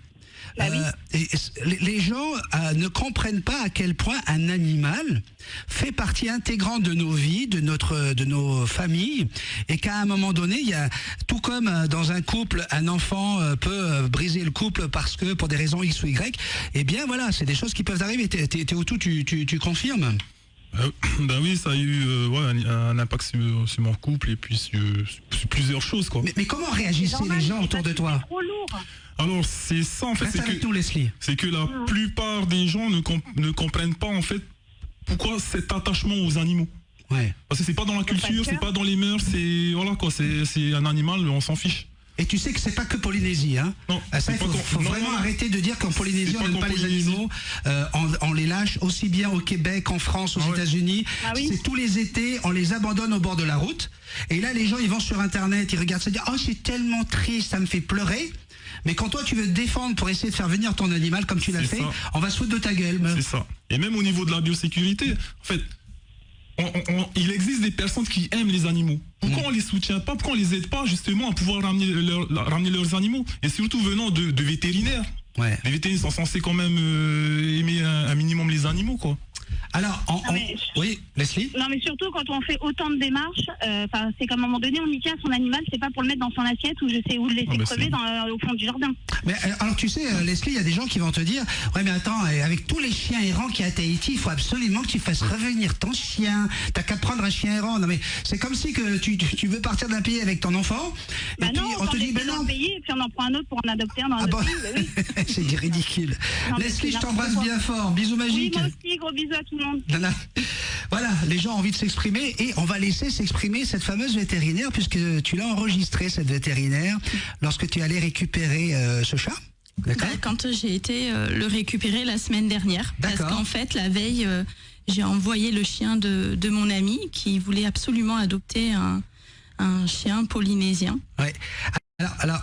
Les gens ne comprennent pas à quel point un animal fait partie intégrante de nos vies, de nos familles, et qu'à un moment donné, tout comme dans un couple, un enfant peut briser le couple parce que pour des raisons X ou Y, eh bien voilà, c'est des choses qui peuvent arriver. Théotou, tu confirmes? Ben oui, ça a eu un impact sur mon couple et puis sur plusieurs choses, quoi. Mais comment réagissaient les gens autour de toi? Trop lourd. Alors c'est ça en fait, c'est que la plupart des gens ne comprennent pas en fait pourquoi cet attachement aux animaux. Ouais. Parce que c'est pas dans la culture, c'est pas dans les mœurs, c'est un animal, on s'en fiche. Et tu sais que c'est pas que Polynésie, hein. Non, ça, il faut vraiment arrêter de dire qu'en Polynésie on n'aime pas les animaux. On les lâche aussi bien au Québec, en France, aux États-Unis. C'est tous les étés, on les abandonne au bord de la route. Et là, les gens, ils vont sur Internet, ils regardent ça, ils disent, oh, c'est tellement triste, ça me fait pleurer. Mais quand toi tu veux te défendre pour essayer de faire venir ton animal comme tu l'as fait, on va se foutre de ta gueule. C'est ça. Et même au niveau de la biosécurité, en fait, il existe des personnes qui aiment les animaux. Pourquoi on les soutient pas? Pourquoi on les aide pas justement à pouvoir ramener leurs animaux? Et surtout venant de vétérinaires. Ouais. Les vétérinaires sont censés quand même aimer un minimum les animaux, quoi. Alors, oui, Leslie? Non, mais surtout quand on fait autant de démarches, c'est qu'à un moment donné, on y tient son animal, c'est pas pour le mettre dans son assiette ou le laisser crever au fond du jardin. Mais alors, tu sais, Leslie, il y a des gens qui vont te dire, ouais, mais attends, avec tous les chiens errants qu'il y a à Tahiti, il faut absolument que tu fasses revenir ton chien. T'as qu'à prendre un chien errant. Non, mais c'est comme si que tu veux partir d'un pays avec ton enfant. Et puis on te dit, ben non. Pays, et puis on en prend un autre pour en adopter un dans un autre pays. Oui. C'est ridicule. Non, Leslie, je t'embrasse bien fort. Bisous magiques. Oui, moi aussi, gros bisous à tout le monde. Voilà, les gens ont envie de s'exprimer et on va laisser s'exprimer cette fameuse vétérinaire puisque tu l'as enregistrée, cette vétérinaire, lorsque tu allais récupérer ce chat. D'accord. Quand j'ai été le récupérer la semaine dernière. Parce qu'en fait, la veille, j'ai envoyé le chien de mon ami qui voulait absolument adopter un chien polynésien. Ouais. Alors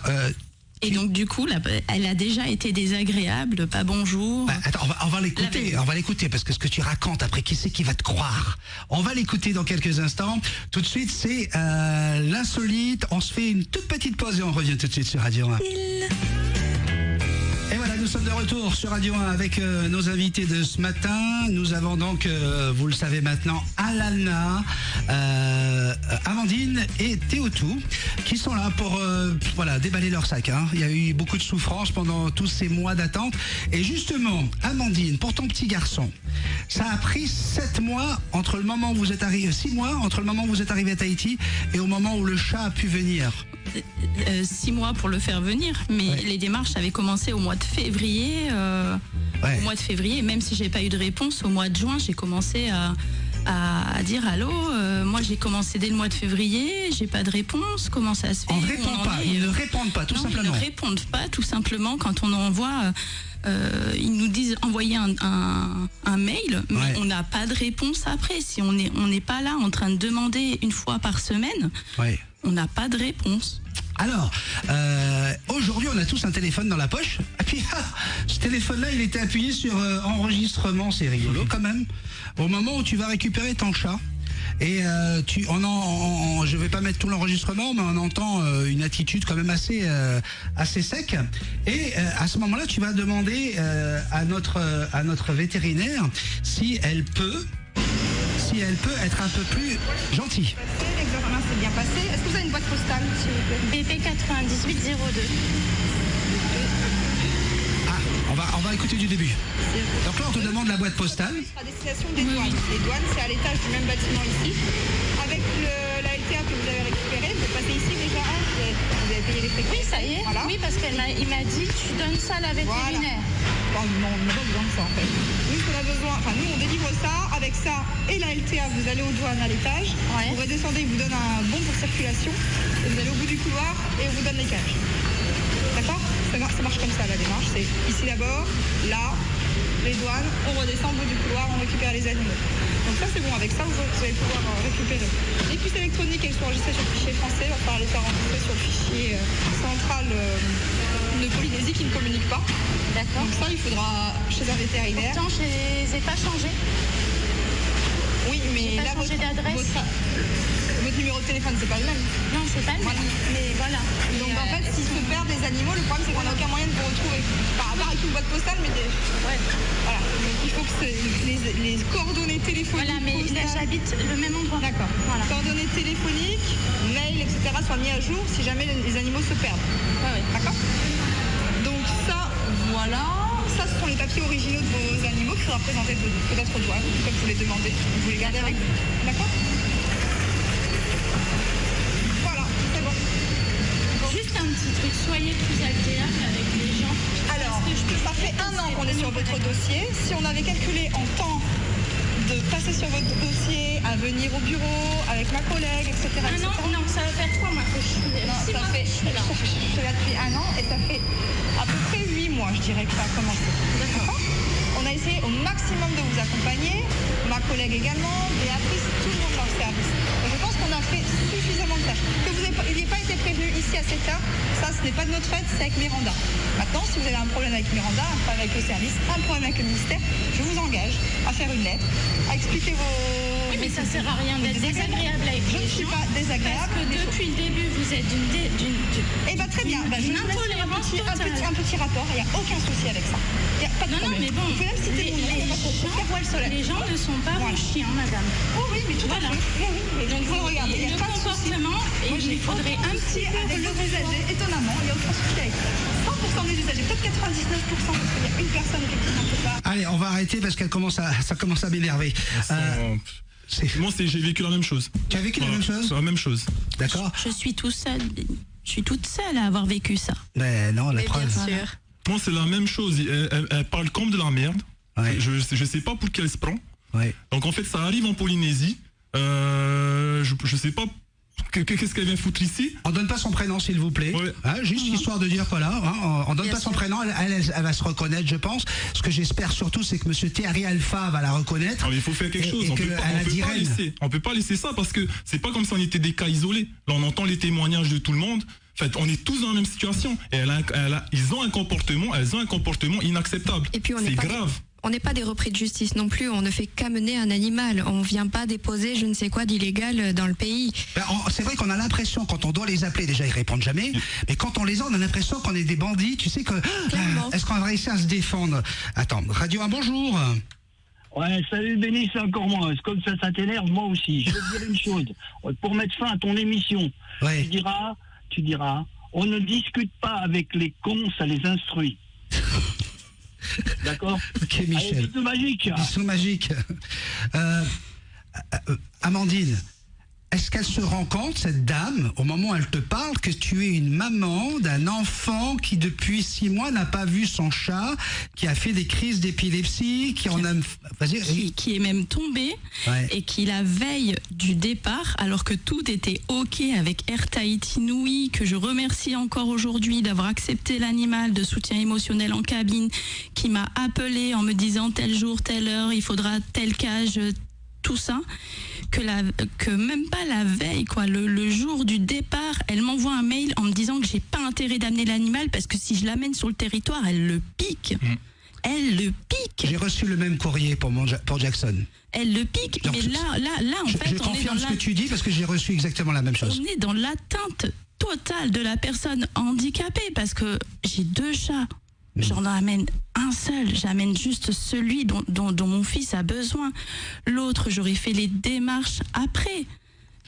et donc du coup, elle a déjà été désagréable, pas bonjour. Attends, on va l'écouter parce que ce que tu racontes après, qui c'est qui va te croire? On va l'écouter dans quelques instants. Tout de suite, c'est l'insolite. On se fait une toute petite pause et on revient tout de suite sur Radio 1. Et voilà, nous sommes de retour sur Radio 1 avec nos invités de ce matin. Nous avons donc, vous le savez maintenant, Alana, Amandine et Théotou qui sont là pour déballer leur sac. Hein. Il y a eu beaucoup de souffrance pendant tous ces mois d'attente. Et justement, Amandine, pour ton petit garçon, ça a pris 7 mois entre le moment où vous êtes arrivé, 6 mois entre le moment où vous êtes arrivé à Tahiti et au moment où le chat a pu venir. 6 mois pour le faire venir, mais les démarches avaient commencé au mois de février. Au mois de février, même si j'ai pas eu de réponse, au mois de juin, j'ai commencé à dire allô. Moi, j'ai commencé dès le mois de février, j'ai pas de réponse. Comment ça se fait? Ils ne répondent pas, tout simplement. Ils ne répondent pas, tout simplement. Quand on envoie, ils nous disent envoyer un mail, mais on n'a pas de réponse après. Si on n'est pas là en train de demander une fois par semaine. On n'a pas de réponse. Alors, aujourd'hui, on a tous un téléphone dans la poche. Et puis, ce téléphone-là, il était appuyé sur enregistrement. C'est rigolo quand même. Au moment où tu vas récupérer ton chat. Et je vais pas mettre tout l'enregistrement, mais on entend une attitude quand même assez sec. Et à ce moment-là, tu vas demander à notre vétérinaire si elle peut si elle peut être un peu plus gentille. L'examen s'est bien passé. Est-ce que vous avez une boîte postale, s'il vous plaît? BP 9802. On va écouter du début. Donc là, on te demande la boîte postale. À destination des douanes. Les douanes, c'est à l'étage du même bâtiment ici. Avec la LTA que vous avez récupérée, vous passez ici déjà. Vous avez payé les frais. Oui, ça y est. Voilà. Oui, parce qu'il m'a dit, tu donnes ça à la vétérinaire. Voilà. Non, on n'a pas besoin de ça en fait. Nous, on a besoin, nous, on délivre ça. Avec ça et la LTA, vous allez aux douanes à l'étage. Ouais. Vous redescendez, ils vous donnent un bon pour circulation. Et vous allez au bout du couloir et on vous donne les cages. D'accord? Ça marche comme ça la démarche. C'est ici d'abord, là, les douanes, on redescend au bout du couloir, on récupère les animaux. Donc ça c'est bon, avec ça vous allez pouvoir récupérer. Les puces électroniques, elles sont enregistrées sur le fichier français, il va falloir les faire enregistrer sur le fichier central de Polynésie qui ne communique pas. D'accord. Donc ça il faudra chez un vétérinaire. Pourtant je les ai pas changés. Oui, mais là changé d'adresse. Votre numéro de téléphone, c'est pas le même. Non, c'est pas le même. Mais voilà. Donc en fait, s'ils se perdent des animaux, le problème c'est qu'on n'a aucun moyen de vous retrouver. Par rapport avec une boîte postale, mais ouais. Voilà. Donc il faut que les coordonnées téléphoniques. Voilà, mais là j'habite le même endroit. D'accord. Voilà. Coordonnées téléphoniques, mail, etc. soient mis à jour si jamais les animaux se perdent. Ouais. D'accord. Donc ça, voilà. Ça, ce sont les papiers originaux de vos animaux qui faudra présenter peut-être aux douanes, comme vous les demandez. Vous les gardez avec vous. D'accord. Juste un petit truc, soyez plus agréable avec les gens. Alors, ça fait 1 an qu'on est sur votre dossier. Si on avait calculé en temps de passer sur votre dossier, à venir au bureau, avec ma collègue, etc. Non, ça va faire 3 mois que je suis là. Non, je suis là depuis 1 an et ça fait à peu près 8 mois, je dirais, que ça a commencé. D'accord. On a essayé au maximum de vous accompagner, ma collègue également, Béatrice, tout le monde dans le service. Donc, je pense qu'on a fait suffisamment de tâches. Que vous n'ayez pas été prévenu ici à cette heure, ça ce n'est pas de notre fait, c'est avec Miranda. Maintenant, si vous avez un problème avec Miranda, un problème avec le service, un problème avec le ministère, je vous engage à faire une lettre, à expliquer vos... Oui, mais ça sert à rien d'être désagréable avec les gens. Je ne suis pas désagréable. Parce que depuis le début, vous êtes Eh bien, très bien. Je vous laisse un petit rapport. Il n'y a aucun souci avec ça. Il n'y a pas de problème. Non, mais bon, vous pouvez même citer mon nom. Les gens ne sont pas vos chiens, madame. Oh oui, mais tout à fait. Oui. Donc, vous regardez, il y a pas de comportement, et il faudrait un petit peu avec les usagers. Étonnamment, il n'y a aucun souci avec ça. 100% des usagers, peut-être 99%, parce qu'il y a une personne effectivement qui ne peut pas. Allez, on va arrêter parce ça commence à m'énerver. Moi, j'ai vécu la même chose. Tu as vécu la même chose? La même chose. D'accord. Je suis tout seul. Je suis toute seule à avoir vécu ça. Mais non, la preuve. Bien sûr. Moi, c'est la même chose. Elle parle comme de la merde. Ouais. Je sais pas pour qui elle se prend. Ouais. Donc, en fait, ça arrive en Polynésie. Je sais pas qu'est-ce qu'elle vient foutre ici. On donne pas son prénom, s'il vous plaît. Ouais. Juste histoire de dire voilà, on donne pas son prénom. Elle va se reconnaître, je pense. Ce que j'espère surtout, c'est que Monsieur Thierry Alpha va la reconnaître. Non, mais il faut faire quelque chose. On peut pas laisser ça parce que c'est pas comme si on était des cas isolés. Là, on entend les témoignages de tout le monde. En fait, on est tous dans la même situation. Et elles ont un comportement inacceptable. Et puis c'est grave. On n'est pas des repris de justice non plus, on ne fait qu'amener un animal. On ne vient pas déposer je ne sais quoi d'illégal dans le pays. C'est vrai qu'on a l'impression, quand on doit les appeler, déjà ils répondent jamais, mais quand on les a, on a l'impression qu'on est des bandits, tu sais que... Est-ce qu'on va réussir à se défendre? Attends, Radio 1, bonjour. Ouais, salut Béni, c'est encore moi. Comme ça t'énerve, moi aussi. Je vais te dire une chose. Pour mettre fin à ton émission, ouais. tu diras, on ne discute pas avec les cons, ça les instruit. D'accord. Ok, Michel. Bisous magique. Bisous magique. Amandine, est-ce qu'elle se rend compte, cette dame, au moment où elle te parle, que tu es une maman d'un enfant qui, depuis 6 mois, n'a pas vu son chat, qui a fait des crises d'épilepsie, qui est même tombé, ouais. Et qui, la veille du départ, alors que tout était OK avec Air Tahiti Nui, que je remercie encore aujourd'hui d'avoir accepté l'animal de soutien émotionnel en cabine, qui m'a appelé en me disant tel jour, telle heure, il faudra telle cage, tout ça, que même pas la veille, quoi, le jour du départ, elle m'envoie un mail en me disant que j'ai pas intérêt d'amener l'animal parce que si je l'amène sur le territoire, elle le pique. Elle le pique. J'ai reçu le même courrier pour Jackson. Elle le pique. Donc, mais là, en fait, je confirme ce que tu dis parce que j'ai reçu exactement la même chose. On est dans l'atteinte totale de la personne handicapée parce que j'ai 2 chats J'en amène un seul, j'amène juste celui dont mon fils a besoin. L'autre, j'aurais fait les démarches après.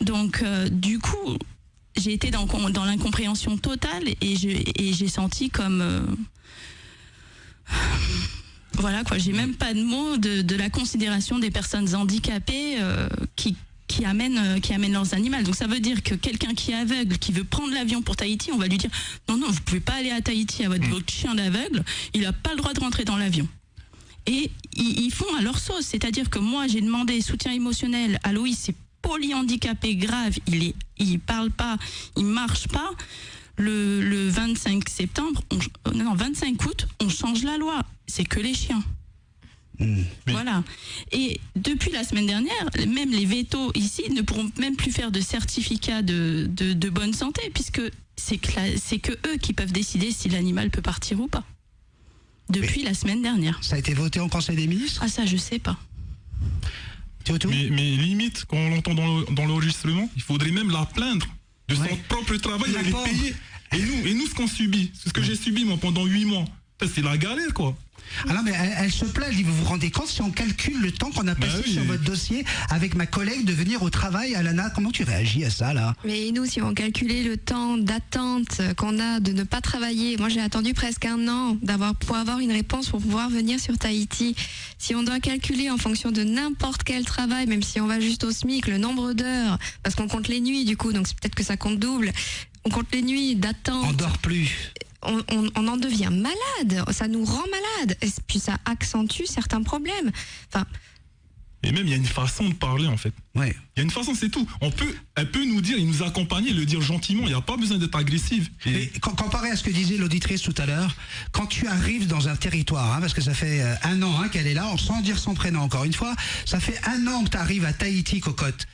Donc, du coup, j'ai été dans l'incompréhension totale et j'ai senti comme... voilà quoi, j'ai même pas de mots de la considération des personnes handicapées qui amènent leurs animaux. Donc ça veut dire que quelqu'un qui est aveugle, qui veut prendre l'avion pour Tahiti, on va lui dire non, vous pouvez pas aller à Tahiti à votre chien d'aveugle, il a pas le droit de rentrer dans l'avion. Et ils font à leur sauce, c'est-à-dire que moi j'ai demandé soutien émotionnel à Loïs, c'est polyhandicapé grave, il parle pas, il marche pas. Le 25 septembre, 25 août, on change la loi. C'est que les chiens. Voilà. Et depuis la semaine dernière, même les vétos ici ne pourront même plus faire de certificat de bonne santé, puisque c'est que eux qui peuvent décider si l'animal peut partir ou pas. Depuis la semaine dernière. Ça a été voté au Conseil des ministres ? Ah ça, je sais pas. Mais limite, quand on l'entend dans l'enregistrement, il faudrait même la plaindre de son propre travail, elle est payée. Et nous, ce qu'on subit, c'est ce que j'ai subi moi pendant 8 mois, c'est la galère quoi. Ah non, mais elle se plaint, vous vous rendez compte si on calcule le temps qu'on a passé sur votre dossier avec ma collègue de venir au travail, Alana, comment tu réagis à ça là ? Mais nous, si on calculait le temps d'attente qu'on a de ne pas travailler, moi j'ai attendu presque 1 an pour avoir une réponse pour pouvoir venir sur Tahiti. Si on doit calculer en fonction de n'importe quel travail, même si on va juste au SMIC, le nombre d'heures, parce qu'on compte les nuits du coup, donc peut-être que ça compte double, on compte les nuits d'attente. On dort plus. On en devient malade, ça nous rend malade, et puis ça accentue certains problèmes. Enfin, et même il y a une façon de parler en fait. Ouais. Il y a une façon, c'est tout. Elle peut nous dire, il nous accompagner, le dire gentiment. Il n'y a pas besoin d'être agressive. Mais comparé à ce que disait l'auditrice tout à l'heure, quand tu arrives dans un territoire, parce que ça fait 1 an qu'elle est là, sans dire son prénom encore une fois, ça fait 1 an que tu arrives à Tahiti, cocotte,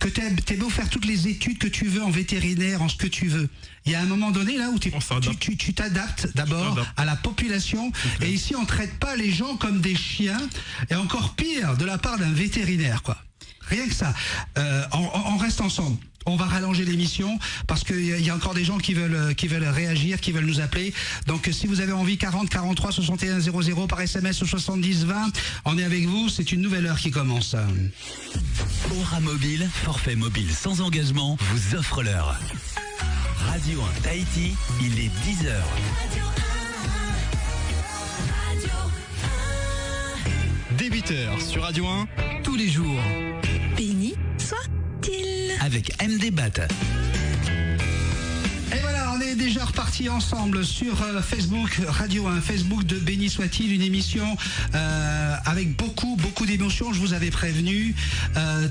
que t'es beau faire toutes les études que tu veux en vétérinaire, en ce que tu veux. Il y a un moment donné là où tu t'adaptes d'abord à la population. Et ici, on ne traite pas les gens comme des chiens, et encore pire de la part d'un vétérinaire, quoi. Rien que ça. On reste ensemble. On va rallonger l'émission parce qu'il y a encore des gens qui veulent réagir, qui veulent nous appeler. Donc si vous avez envie, 40 43 61 00 par SMS au 70 20, on est avec vous. C'est une nouvelle heure qui commence. Aura Mobile, forfait mobile sans engagement, vous offre l'heure. Radio 1 Tahiti, il est 10h. Dès 8h sur Radio 1, tous les jours. Béni soit-il. Avec MD Bat. Et voilà, on est déjà reparti ensemble sur Facebook, Radio 1, Facebook de Béni soit-il, une émission avec beaucoup d'émotions, je vous avais prévenu.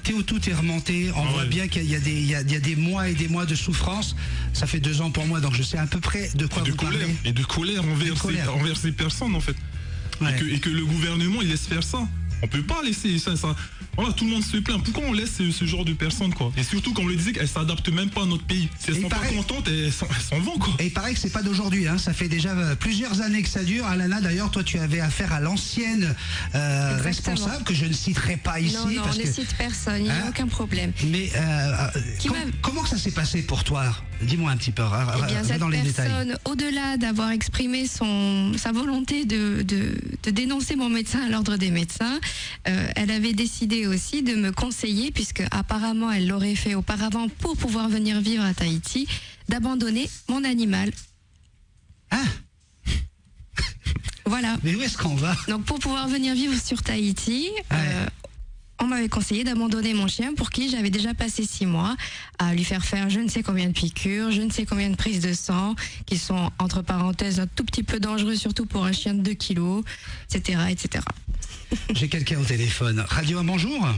Théo Tout est remonté, on voit bien qu'il y a des mois et des mois de souffrance. Ça fait 2 ans pour moi, donc je sais à peu près de quoi vous parlez. Et de colère envers ces personnes en fait. Ouais. Et que le gouvernement il laisse faire ça. On peut pas laisser ça. Voilà, tout le monde se plaint. Pourquoi on laisse ce genre de personnes quoi? Et surtout, comme on le disait, qu'elles s'adaptent même pas à notre pays. Si elles sont pas contentes, elles s'en vont quoi. Et il paraît que c'est pas d'aujourd'hui, hein. Ça fait déjà plusieurs années que ça dure. Alana, d'ailleurs, toi tu avais affaire à l'ancienne responsable, que je ne citerai pas ici. Non, parce on ne cite personne, il n'y a aucun problème. Mais comment que ça s'est passé pour toi? Dis-moi un petit peu, cette dans les détails. Personne, au-delà d'avoir exprimé sa volonté de dénoncer mon médecin à l'ordre des médecins, elle avait décidé aussi de me conseiller, puisque apparemment elle l'aurait fait auparavant pour pouvoir venir vivre à Tahiti, d'abandonner mon animal. Ah. Voilà. Mais où est-ce qu'on va? Donc pour pouvoir venir vivre sur Tahiti, on m'avait conseillé d'abandonner mon chien, pour qui j'avais déjà passé 6 mois à lui faire je ne sais combien de piqûres, je ne sais combien de prises de sang, qui sont entre parenthèses un tout petit peu dangereux, surtout pour un chien de 2 kilos, etc. etc. J'ai quelqu'un au téléphone. Radio 1, bonjour.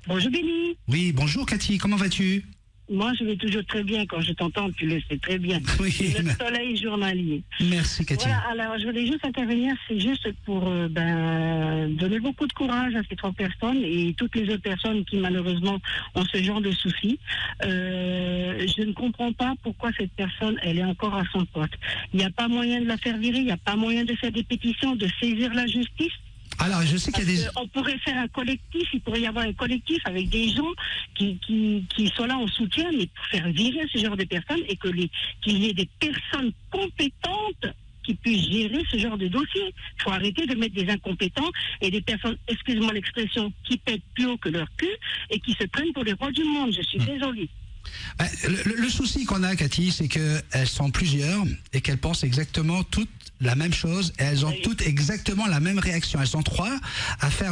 Bonjour Béni. Oui, bonjour Cathy, comment vas-tu? Moi, je vais toujours très bien. Quand je t'entends, tu le sais très bien. Oui. C'est le soleil journalier. Merci Cathy. Voilà, alors je voulais juste intervenir, c'est juste pour donner beaucoup de courage à ces 3 personnes et toutes les autres personnes qui malheureusement ont ce genre de soucis. Je ne comprends pas pourquoi cette personne, elle est encore à son poste. Il n'y a pas moyen de la faire virer, il n'y a pas moyen de faire des pétitions, de saisir la justice. Alors, je sais qu'il y a des... On pourrait faire un collectif, il pourrait y avoir un collectif avec des gens qui sont là en soutien, mais pour faire virer ce genre de personnes et qu'il y ait des personnes compétentes qui puisse gérer ce genre de dossier. Il faut arrêter de mettre des incompétents et des personnes, excusez-moi l'expression, qui pètent plus haut que leur cul et qui se prennent pour les rois du monde. Je suis désolée. Le souci qu'on a, Cathy, c'est qu'elles sont plusieurs et qu'elles pensent exactement toutes la même chose et elles ont toutes exactement la même réaction. Elles sont 3 à faire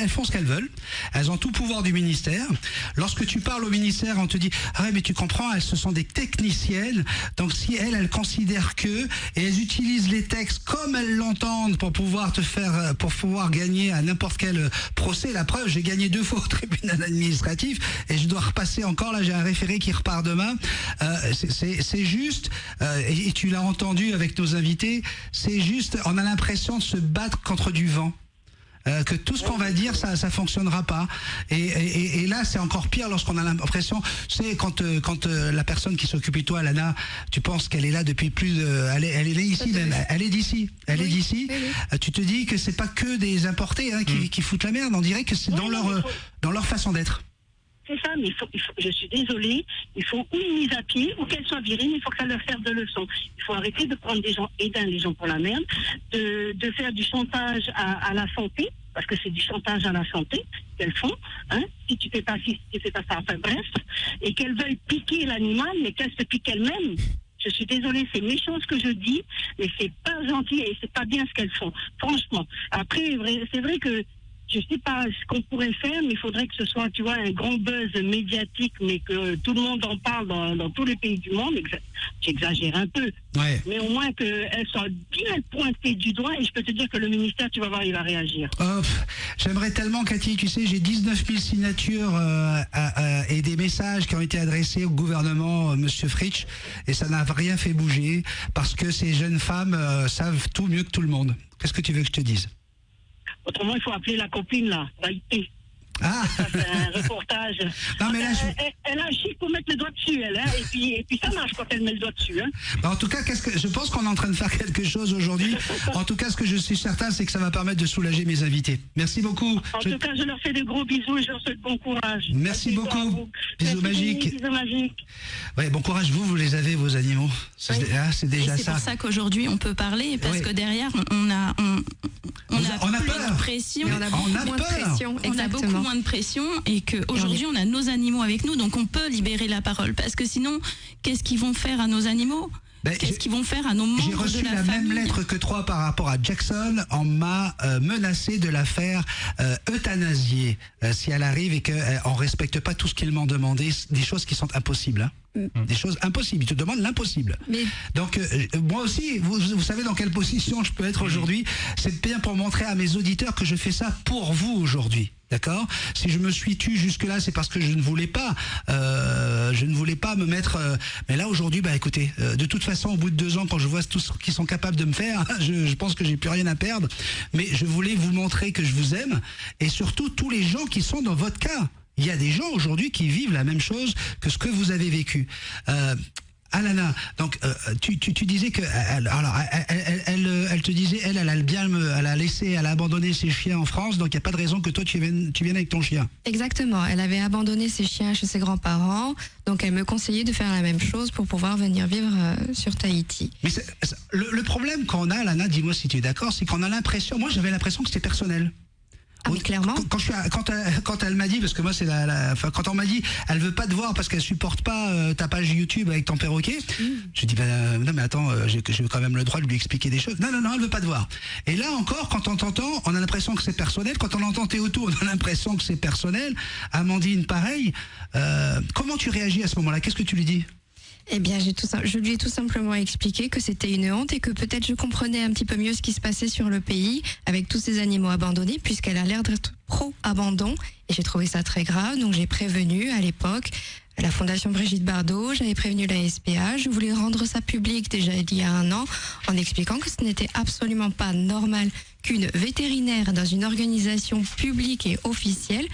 elles font ce qu'elles veulent. Elles ont tout pouvoir du ministère. Lorsque tu parles au ministère, on te dit ah ouais, mais tu comprends, elles ce sont des techniciennes. Donc si elles considèrent que et elles utilisent les textes comme elles l'entendent pour pouvoir gagner à n'importe quel procès. La preuve, j'ai gagné 2 fois au tribunal administratif et je dois repasser encore. Là, j'ai un référé qui repart demain. C'est juste. Et tu l'as entendu avec nos invités, c'est juste, on a l'impression de se battre contre du vent. Que tout ce qu'on va dire, ça fonctionnera pas. Et là, c'est encore pire lorsqu'on a l'impression, c'est quand la personne qui s'occupe de toi, Lana, tu penses qu'elle est là depuis plus de... Elle est ici même, elle est d'ici. Elle est d'ici. Oui. Tu te dis que c'est pas que des importés qui foutent la merde, on dirait que c'est dans leur façon d'être. C'est ça, mais je suis désolée, il faut une mise à pied ou qu'elle soit virée, mais il faut que ça leur serve de leçon. Il faut arrêter de prendre des gens les gens pour la merde, de faire du chantage à la santé, parce que c'est du chantage à la santé qu'elles font, hein, si tu fais pas ça, enfin bref, et qu'elles veulent piquer l'animal, mais qu'elles se piquent elles-mêmes. Je suis désolée, c'est méchant ce que je dis, mais c'est pas gentil et c'est pas bien ce qu'elles font, franchement. Après, c'est vrai que je sais pas ce qu'on pourrait faire, mais il faudrait que ce soit, tu vois, un grand buzz médiatique, mais que tout le monde en parle dans tous les pays du monde. J'exagère un peu. Ouais. Mais au moins qu'elle soit bien pointée du doigt, et je peux te dire que le ministère, tu vas voir, il va réagir. J'aimerais tellement, Cathy, tu sais, j'ai 19 000 signatures et des messages qui ont été adressés au gouvernement, Monsieur Fritsch, et ça n'a rien fait bouger, parce que ces jeunes femmes savent tout mieux que tout le monde. Qu'est-ce que tu veux que je te dise ? Autrement, il faut appeler la copine, là, Baïté. Ah. Ça, c'est un reportage. Non, mais là, elle a un chic pour mettre le doigt dessus, elle, hein, et puis ça marche quand elle met le doigt dessus. Hein. En tout cas, je pense qu'on est en train de faire quelque chose aujourd'hui. En tout cas, ce que je suis certain, c'est que ça va permettre de soulager mes invités. Merci beaucoup. En tout cas, je leur fais de gros bisous et je leur souhaite bon courage. Merci beaucoup. Bisous magiques. Bisous magiques. Ouais, bon courage, vous les avez, vos animaux. C'est déjà ça. C'est pour ça qu'aujourd'hui, on peut parler, parce que derrière, on a peur. De pression. On a beaucoup moins de pression. On a beaucoup moins de pression et qu'aujourd'hui, on a nos animaux avec nous, donc on peut libérer la parole. Parce que sinon, qu'est-ce qu'ils vont faire à nos animaux ? Qu'est-ce qu'ils vont faire à nos membres de la famille ? J'ai reçu la même lettre que toi par rapport à Jackson. On m'a menacé de la faire euthanasier si elle arrive et qu'on ne respecte pas tout ce qu'ils m'ont demandé, des choses qui sont impossibles. Hein. Des choses impossibles. Ils te demandent l'impossible. Mais... Donc, moi aussi, vous savez dans quelle position je peux être aujourd'hui. C'est bien pour montrer à mes auditeurs que je fais ça pour vous aujourd'hui. D'accord ? Si je me suis tu jusque-là, c'est parce que je ne voulais pas me mettre... mais là, aujourd'hui, écoutez, de toute façon, au bout de 2 ans, quand je vois tout ce qu'ils sont capables de me faire, je pense que j'ai plus rien à perdre. Mais je voulais vous montrer que je vous aime. Et surtout, tous les gens qui sont dans votre cas. Il y a des gens aujourd'hui qui vivent la même chose que ce que vous avez vécu. Alana, donc tu disais que elle te disait elle a abandonné ses chiens en France, donc il n'y a pas de raison que toi tu viennes avec ton chien. Exactement, elle avait abandonné ses chiens chez ses grands-parents, donc elle me conseillait de faire la même chose pour pouvoir venir vivre sur Tahiti. Mais le problème qu'on a, Alana, dis-moi si tu es d'accord, c'est qu'on a l'impression, moi j'avais l'impression que c'était personnel. Ah oui, clairement. Quand elle m'a dit, parce que moi c'est quand on m'a dit, elle veut pas te voir parce qu'elle supporte pas ta page YouTube avec ton perroquet. Je dis non mais attends, j'ai quand même le droit de lui expliquer des choses. Non, elle veut pas te voir. Et là encore, quand on t'entend, on a l'impression que c'est personnel. Quand on entend Théoto, on a l'impression que c'est personnel. Amandine, pareil. Comment tu réagis à ce moment-là ? Qu'est-ce que tu lui dis ? Eh bien, je lui ai tout simplement expliqué que c'était une honte et que peut-être je comprenais un petit peu mieux ce qui se passait sur le pays avec tous ces animaux abandonnés, puisqu'elle a l'air d'être pro-abandon. Et j'ai trouvé ça très grave, donc j'ai prévenu à l'époque la Fondation Brigitte Bardot, j'avais prévenu la SPA, je voulais rendre ça public déjà il y a 1 an, en expliquant que ce n'était absolument pas normal qu'une vétérinaire dans une organisation publique et officielle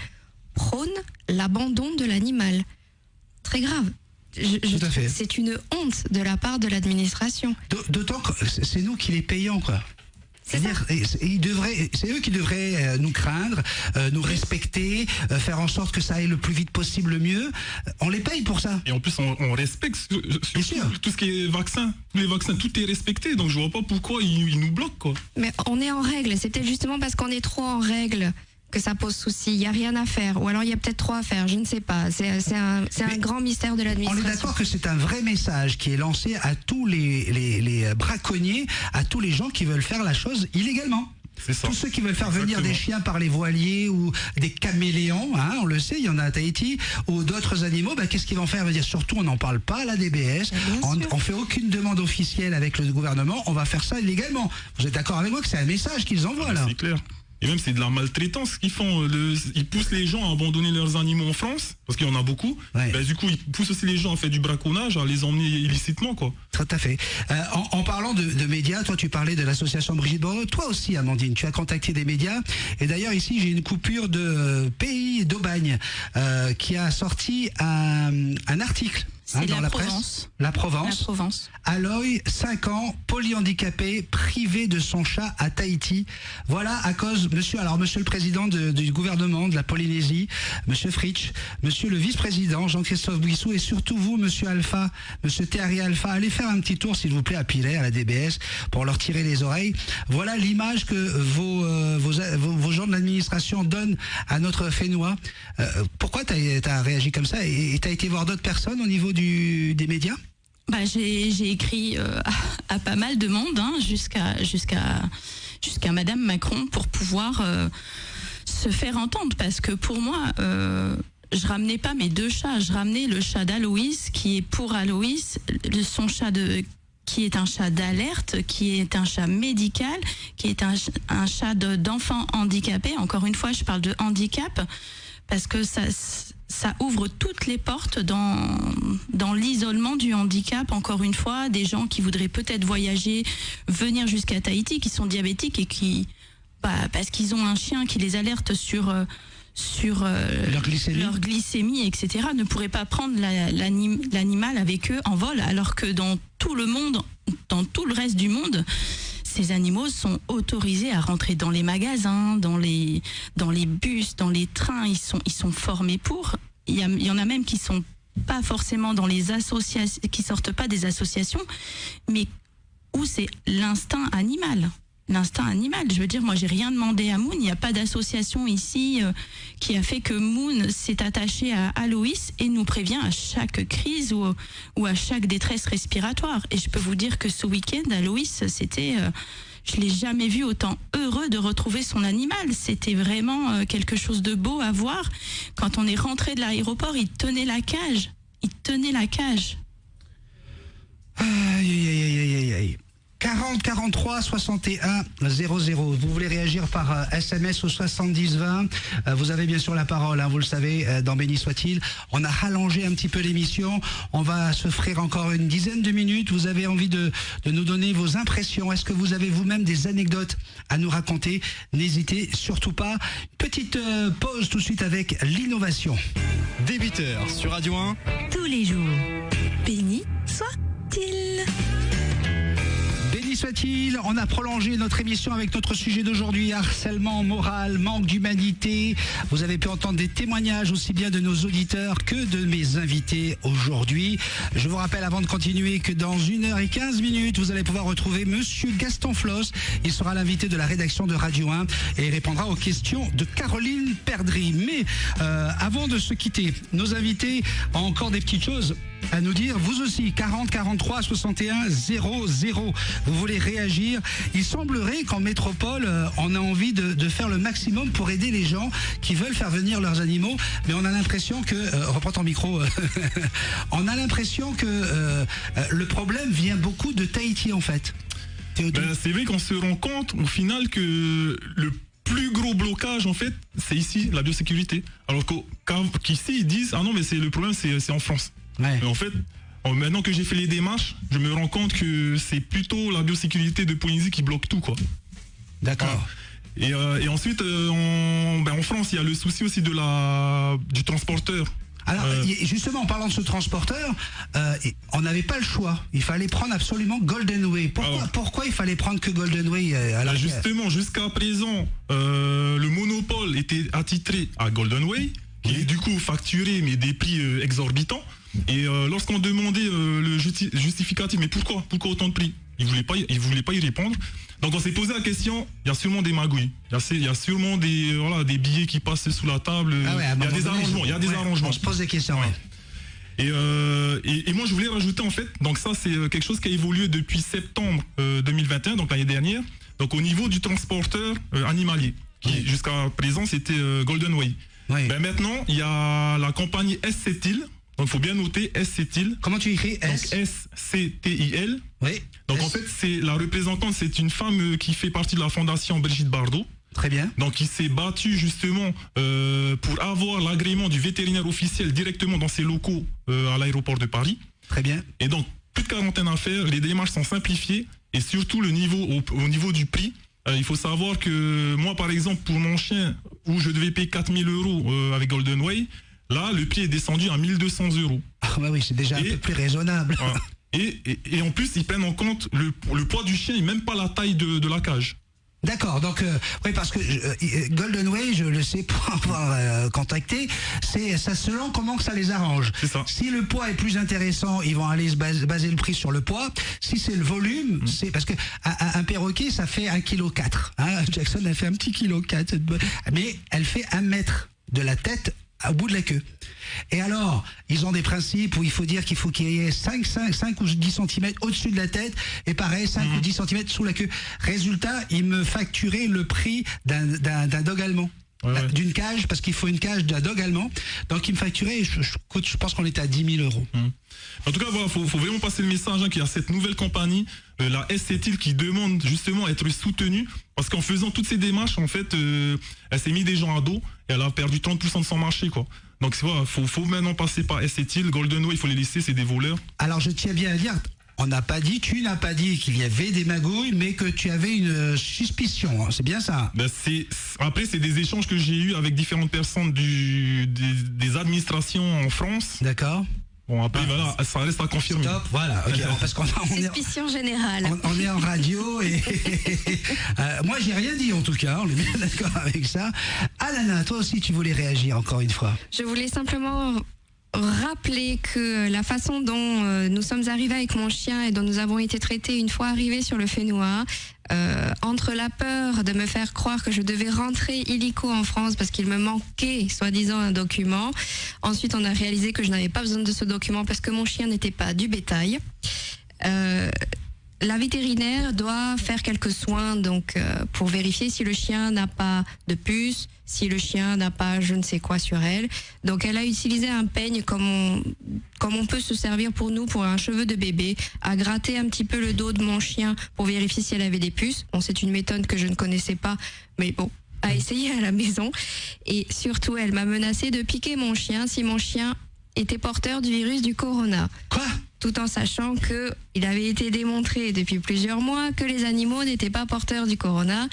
prône l'abandon de l'animal. Très grave. C'est une honte de la part de l'administration. D'autant que c'est nous qui les payons, quoi. C'est-à-dire, c'est eux qui devraient nous craindre, nous respecter, faire en sorte que ça aille le plus vite possible, le mieux. On les paye pour ça. Et en plus, on respecte tout ce qui est vaccin. Tous les vaccins, tout est respecté. Donc je vois pas pourquoi ils nous bloquent, quoi. Mais on est en règle. C'est peut-être justement parce qu'on est trop en règle que ça pose souci. Il n'y a rien à faire. Ou alors il y a peut-être trop à faire. Je ne sais pas. C'est un grand mystère de l'administration. On est d'accord que c'est un vrai message qui est lancé à tous les braconniers, à tous les gens qui veulent faire la chose illégalement. Tous ceux qui veulent faire venir des chiens par les voiliers ou des caméléons, hein, on le sait, il y en a à Tahiti, ou d'autres animaux, qu'est-ce qu'ils vont faire? Surtout, on n'en parle pas à la DBS, on fait aucune demande officielle avec le gouvernement, on va faire ça illégalement. Vous êtes d'accord avec moi que c'est un message qu'ils envoient là? C'est clair. Et même c'est de la maltraitance qu'ils font. Ils poussent les gens à abandonner leurs animaux en France, parce qu'il y en a beaucoup. Du coup, ils poussent aussi les gens à faire du braconnage, à les emmener illicitement, quoi. Tout à fait. En parlant de médias, toi tu parlais de l'association Brigitte Bardot. Toi aussi, Amandine, tu as contacté des médias. Et d'ailleurs ici, j'ai une coupure de Pays d'Aubagne qui a sorti un article. C'est dans la Provence. Presse, la Provence. Aloy, 5 ans, polyhandicapé, privé de son chat à Tahiti. Voilà à cause, monsieur le président du gouvernement de la Polynésie, monsieur Fritsch, monsieur le vice-président Jean-Christophe Bouissou et surtout vous, monsieur Alpha, monsieur Théari Alpha, allez faire un petit tour s'il vous plaît à Pilet, à la DBS, pour leur tirer les oreilles. Voilà l'image que vos gens de l'administration donnent à notre Fénois. Pourquoi t'as réagi comme ça et t'as été voir d'autres personnes au niveau des médias? J'ai écrit à pas mal de monde, hein, jusqu'à Madame Macron pour pouvoir se faire entendre, parce que pour moi, je ramenais pas mes 2 chats, je ramenais le chat d'Aloïs qui est pour Aloïs, son chat qui est un chat d'alerte, qui est un chat médical, qui est un chat d'enfant handicapé. Encore une fois, je parle de handicap parce que ça ouvre toutes les portes dans l'isolement du handicap. Encore une fois, des gens qui voudraient peut-être voyager, venir jusqu'à Tahiti, qui sont diabétiques et qui, parce qu'ils ont un chien qui les alerte sur leur glycémie, etc., ne pourraient pas prendre l'animal avec eux en vol, alors que dans tout le monde, dans tout le reste du monde, ces animaux sont autorisés à rentrer dans les magasins, dans les bus, dans les trains. Ils sont formés pour. Il y en a même qui sont pas forcément dans les associations, qui sortent pas des associations, mais où c'est l'instinct animal. L'instinct animal. Je veux dire, moi, j'ai rien demandé à Moon. Il n'y a pas d'association ici qui a fait que Moon s'est attaché à Aloïs et nous prévient à chaque crise ou à chaque détresse respiratoire. Et je peux vous dire que ce week-end, Aloïs, c'était... je l'ai jamais vu autant heureux de retrouver son animal. C'était vraiment quelque chose de beau à voir. Quand on est rentré de l'aéroport, il tenait la cage. Aïe, aïe, aïe, aïe, aïe. 40 43 61 00. Vous voulez réagir par SMS au 70 20. Vous avez bien sûr la parole, hein, vous le savez, dans Béni soit-il. On a rallongé un petit peu l'émission. On va s'offrir encore une dizaine de minutes. Vous avez envie de nous donner vos impressions. Est-ce que vous avez vous-même des anecdotes à nous raconter? N'hésitez surtout pas. Petite pause tout de suite avec l'innovation. Dès 8h sur Radio 1. Tous les jours. Béni soit-il. Béni soit-il, on a prolongé notre émission avec notre sujet d'aujourd'hui, harcèlement moral, manque d'humanité. Vous avez pu entendre des témoignages aussi bien de nos auditeurs que de mes invités aujourd'hui. Je vous rappelle avant de continuer que dans 1h15, vous allez pouvoir retrouver monsieur Gaston Floss. Il sera l'invité de la rédaction de Radio 1 et il répondra aux questions de Caroline Perdry. Mais avant de se quitter, nos invités ont encore des petites choses à nous dire. Vous aussi, 40 43 61 00. Vous voulez réagir? Il semblerait qu'en métropole, on a envie de faire le maximum pour aider les gens qui veulent faire venir leurs animaux, mais on a l'impression que, reprends ton micro, on a l'impression que le problème vient beaucoup de Tahiti en fait. C'est vrai qu'on se rend compte au final que le plus gros blocage en fait, c'est ici, la biosécurité. Alors qu'ici ils disent, ah non mais le problème c'est en France. Ouais. Mais en fait, maintenant que j'ai fait les démarches, je me rends compte que c'est plutôt la biosécurité de Polynésie qui bloque tout, quoi. D'accord. Et ensuite, en France, il y a le souci aussi du transporteur. Alors, justement, en parlant de ce transporteur, on n'avait pas le choix. Il fallait prendre absolument Golden Way. Pourquoi il fallait prendre que Golden Way Justement, jusqu'à présent, le monopole était attitré à Golden Way, qui est du coup facturé, mais des prix exorbitants. Et lorsqu'on demandait le justificatif, mais pourquoi autant de prix? Ils voulaient pas y répondre. Donc on s'est posé la question, il y a sûrement des magouilles, il y a sûrement des billets qui passent sous la table, il y a des arrangements. On se pose des questions, Et moi je voulais rajouter en fait, donc ça c'est quelque chose qui a évolué depuis septembre 2021, donc l'année dernière, donc au niveau du transporteur animalier, qui jusqu'à présent c'était Golden Way. Ben maintenant il y a la compagnie SCTIL. Donc il faut bien noter SCTIL. Comment tu écris SCTIL. Oui. Donc en fait c'est la représentante, c'est une femme qui fait partie de la fondation Brigitte Bardot. Très bien. Donc il s'est battu justement pour avoir l'agrément du vétérinaire officiel directement dans ses locaux à l'aéroport de Paris. Très bien. Et donc plus de quarantaine à faire, les démarches sont simplifiées et surtout au niveau du prix. Il faut savoir que moi par exemple pour mon chien où je devais payer 4 000 € avec Golden Way, là, le prix est descendu à 1 200 €. Ah bah oui, c'est déjà un peu plus raisonnable. Et en plus, ils prennent en compte le poids du chien et même pas la taille de la cage. D'accord, donc oui, parce que Golden Way, je le sais pour avoir contacté, c'est ça selon comment que ça les arrange. C'est ça. Si le poids est plus intéressant, ils vont aller se baser le prix sur le poids. Si c'est le volume, c'est parce que un perroquet ça fait 1,4 kg. Hein, Jackson elle fait 1,4 kg, mais elle fait 1 mètre de la tête au bout de la queue. Et alors, ils ont des principes où il faut dire qu'il faut qu'il y ait 5 ou 10 cm au-dessus de la tête, et pareil, 5 ou 10 cm sous la queue. Résultat, ils me facturaient le prix d'un dog allemand. D'une cage, parce qu'il faut une cage d'un dog allemand. Donc, ils me facturaient, je pense qu'on était à 10 000 €. En tout cas, voilà, faut vraiment passer le message qu'il y a cette nouvelle compagnie, la SCTIL, qui demande justement à être soutenue, parce qu'en faisant toutes ces démarches, en fait, elle s'est mis des gens à dos et elle a perdu 30% de son marché, quoi. Donc, voilà, faut maintenant passer par SCTIL, Golden Way, il faut les laisser, c'est des voleurs. Alors, je tiens bien à dire, tu n'as pas dit qu'il y avait des magouilles, mais que tu avais une suspicion, hein, c'est bien ça? Après, c'est des échanges que j'ai eus avec différentes personnes des administrations en France. D'accord. Bon, après, voilà, ça reste à confirmer. Stop, voilà, ok. Parce qu'on suspicion générale. On est en radio et moi, j'ai rien dit en tout cas, on est bien d'accord avec ça. Alana, toi aussi, tu voulais réagir encore une fois. Je voulais simplement rappeler que la façon dont nous sommes arrivés avec mon chien et dont nous avons été traités une fois arrivés sur le Fénois, entre la peur de me faire croire que je devais rentrer illico en France parce qu'il me manquait soi-disant un document. Ensuite, on a réalisé que je n'avais pas besoin de ce document parce que mon chien n'était pas du bétail. La vétérinaire doit faire quelques soins donc pour vérifier si le chien n'a pas de puce, si le chien n'a pas je ne sais quoi sur elle. Donc elle a utilisé un peigne comme on peut se servir pour nous pour un cheveu de bébé, à gratter un petit peu le dos de mon chien pour vérifier si elle avait des puces. Bon, c'est une méthode que je ne connaissais pas, mais bon, à essayer à la maison. Et surtout, elle m'a menacé de piquer mon chien si mon chien était porteur du virus du corona. Quoi ? Tout en sachant qu'il avait été démontré depuis plusieurs mois que les animaux n'étaient pas porteurs du corona.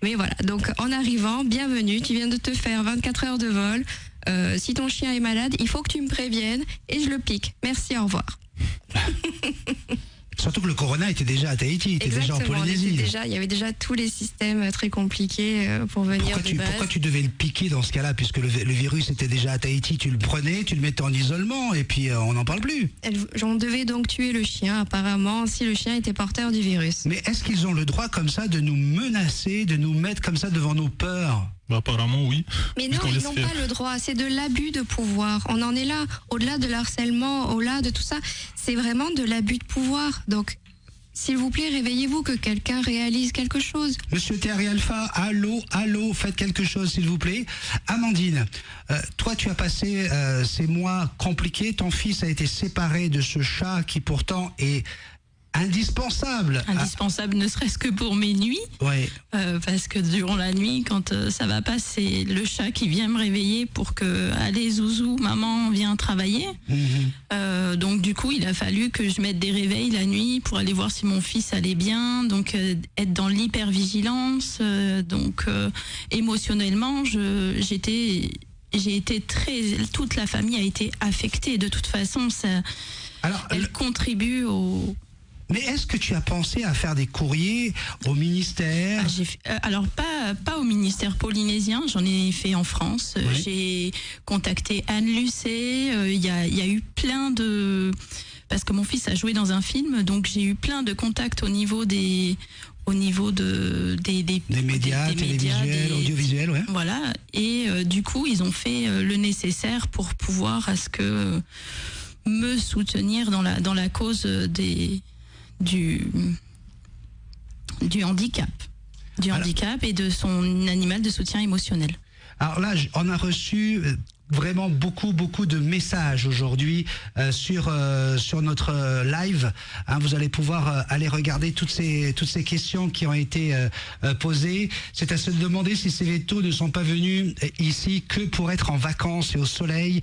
Mais voilà, donc en arrivant, bienvenue, tu viens de te faire 24 heures de vol. Si ton chien est malade, il faut que tu me préviennes et je le pique. Merci, au revoir. Surtout que le corona était déjà à Tahiti, était déjà en Polynésie. Il y avait déjà tous les systèmes très compliqués pour venir de base. Pourquoi tu devais le piquer dans ce cas-là, puisque le virus était déjà à Tahiti, tu le prenais, tu le mettais en isolement et puis on n'en parle plus. On devait donc tuer le chien apparemment si le chien était porteur du virus. Mais est-ce qu'ils ont le droit comme ça de nous menacer, de nous mettre comme ça devant nos peurs ? Apparemment oui. Mais non, ils n'ont pas le droit, c'est de l'abus de pouvoir. On en est là, au-delà de l'harcèlement, au-delà de tout ça, c'est vraiment de l'abus de pouvoir. Donc, s'il vous plaît, réveillez-vous, que quelqu'un réalise quelque chose. Monsieur Terry Alpha, allô, faites quelque chose s'il vous plaît. Amandine, toi tu as passé ces mois compliqués, ton fils a été séparé de ce chat qui pourtant est indispensable. Indispensable, ne serait-ce que pour mes nuits. Ouais. Parce que durant la nuit, quand ça va pas, c'est le chat qui vient me réveiller pour que, allez zouzou, maman vient travailler. Donc du coup, il a fallu que je mette des réveils la nuit pour aller voir si mon fils allait bien. Donc être dans l'hypervigilance. Donc émotionnellement, j'étais toute la famille a été affectée. De toute façon, elle contribue au... Mais est-ce que tu as pensé à faire des courriers au ministère? Alors pas au ministère polynésien, j'en ai fait en France. Oui. J'ai contacté Anne Lucet, il y a eu plein de... Parce que mon fils a joué dans un film, donc j'ai eu plein de contacts au niveau des médias, télévisuels, audiovisuels, ouais. Voilà, et du coup, ils ont fait le nécessaire pour pouvoir me soutenir dans la cause du handicap. Handicap et de son animal de soutien émotionnel. Alors là, on a reçu vraiment beaucoup de messages aujourd'hui sur notre live. Vous allez pouvoir aller regarder toutes ces questions qui ont été posées. C'est à se demander si ces vétos ne sont pas venus ici que pour être en vacances et au soleil.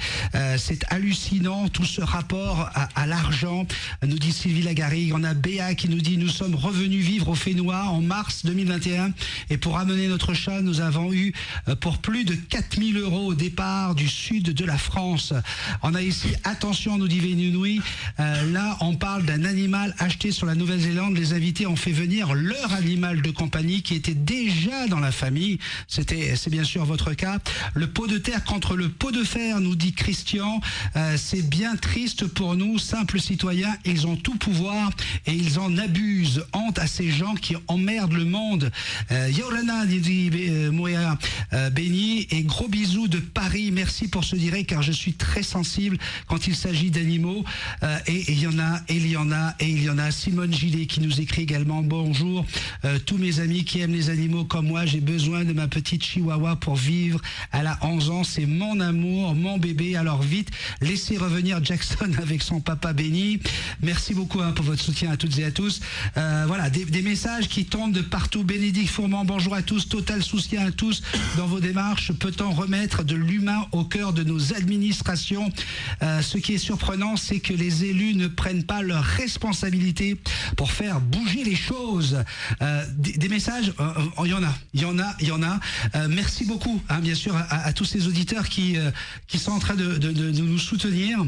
C'est hallucinant tout ce rapport à l'argent, nous dit Sylvie Lagarrigue. On a Béa qui nous dit: nous sommes revenus vivre au Fénois en mars 2021 et pour amener notre chat, nous avons eu pour plus de 4000 € au départ du sud de la France. On a ici, attention, nous dit Vénounoui, là on parle d'un animal acheté sur la Nouvelle-Zélande. Les invités ont fait venir leur animal de compagnie qui était déjà dans la famille. C'est bien sûr votre cas. Le pot de terre contre le pot de fer, nous dit Christian. C'est bien triste pour nous, simples citoyens. Ils ont tout pouvoir et ils en abusent. Honte à ces gens qui emmerdent le monde. Yorana, dit Mouya Béni, et gros bisous de Paris. Merci pour ce direct car je suis très sensible quand il s'agit d'animaux. Et il y en a. Simone Gillet qui nous écrit également: bonjour, tous mes amis qui aiment les animaux comme moi, j'ai besoin de ma petite chihuahua pour vivre. Elle a 11 ans, c'est mon amour, mon bébé. Alors vite, laissez revenir Jackson avec son papa Béni. Merci beaucoup pour votre soutien à toutes et à tous. Voilà, des messages qui tombent de partout. Bénédicte Fourmand, bonjour à tous, total soutien à tous dans vos démarches. Peut-on remettre de l'humain au cœur de nos administrations? Ce qui est surprenant, c'est que les élus ne prennent pas leurs responsabilités pour faire bouger les choses. Des messages, il y en a. Merci beaucoup, bien sûr, à tous ces auditeurs qui sont en train de nous soutenir.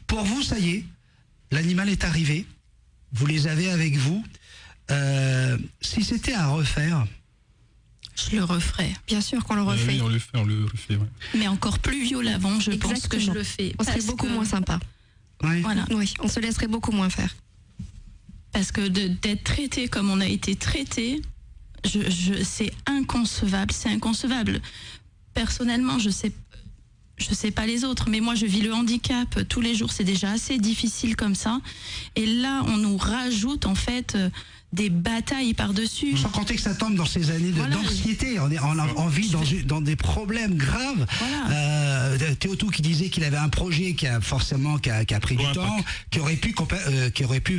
Pour vous, ça y est, l'animal est arrivé. Vous les avez avec vous. Si c'était à refaire, je le referais. Bien sûr qu'on le refait. Oui, on le refait, ouais. Mais encore plus violemment, je pense que je le fais. On serait beaucoup moins sympa. Oui. Voilà. Oui, on se laisserait beaucoup moins faire. Parce que d'être traité comme on a été traité, c'est inconcevable. C'est inconcevable. Personnellement, je sais pas les autres, mais moi je vis le handicap tous les jours. C'est déjà assez difficile comme ça. Et là, on nous rajoute en fait des batailles par-dessus. Sans compter que ça tombe dans ces années d'anxiété. On vit dans des problèmes graves. Voilà. Théotou qui disait qu'il avait un projet qui a pris du temps, qui aurait pu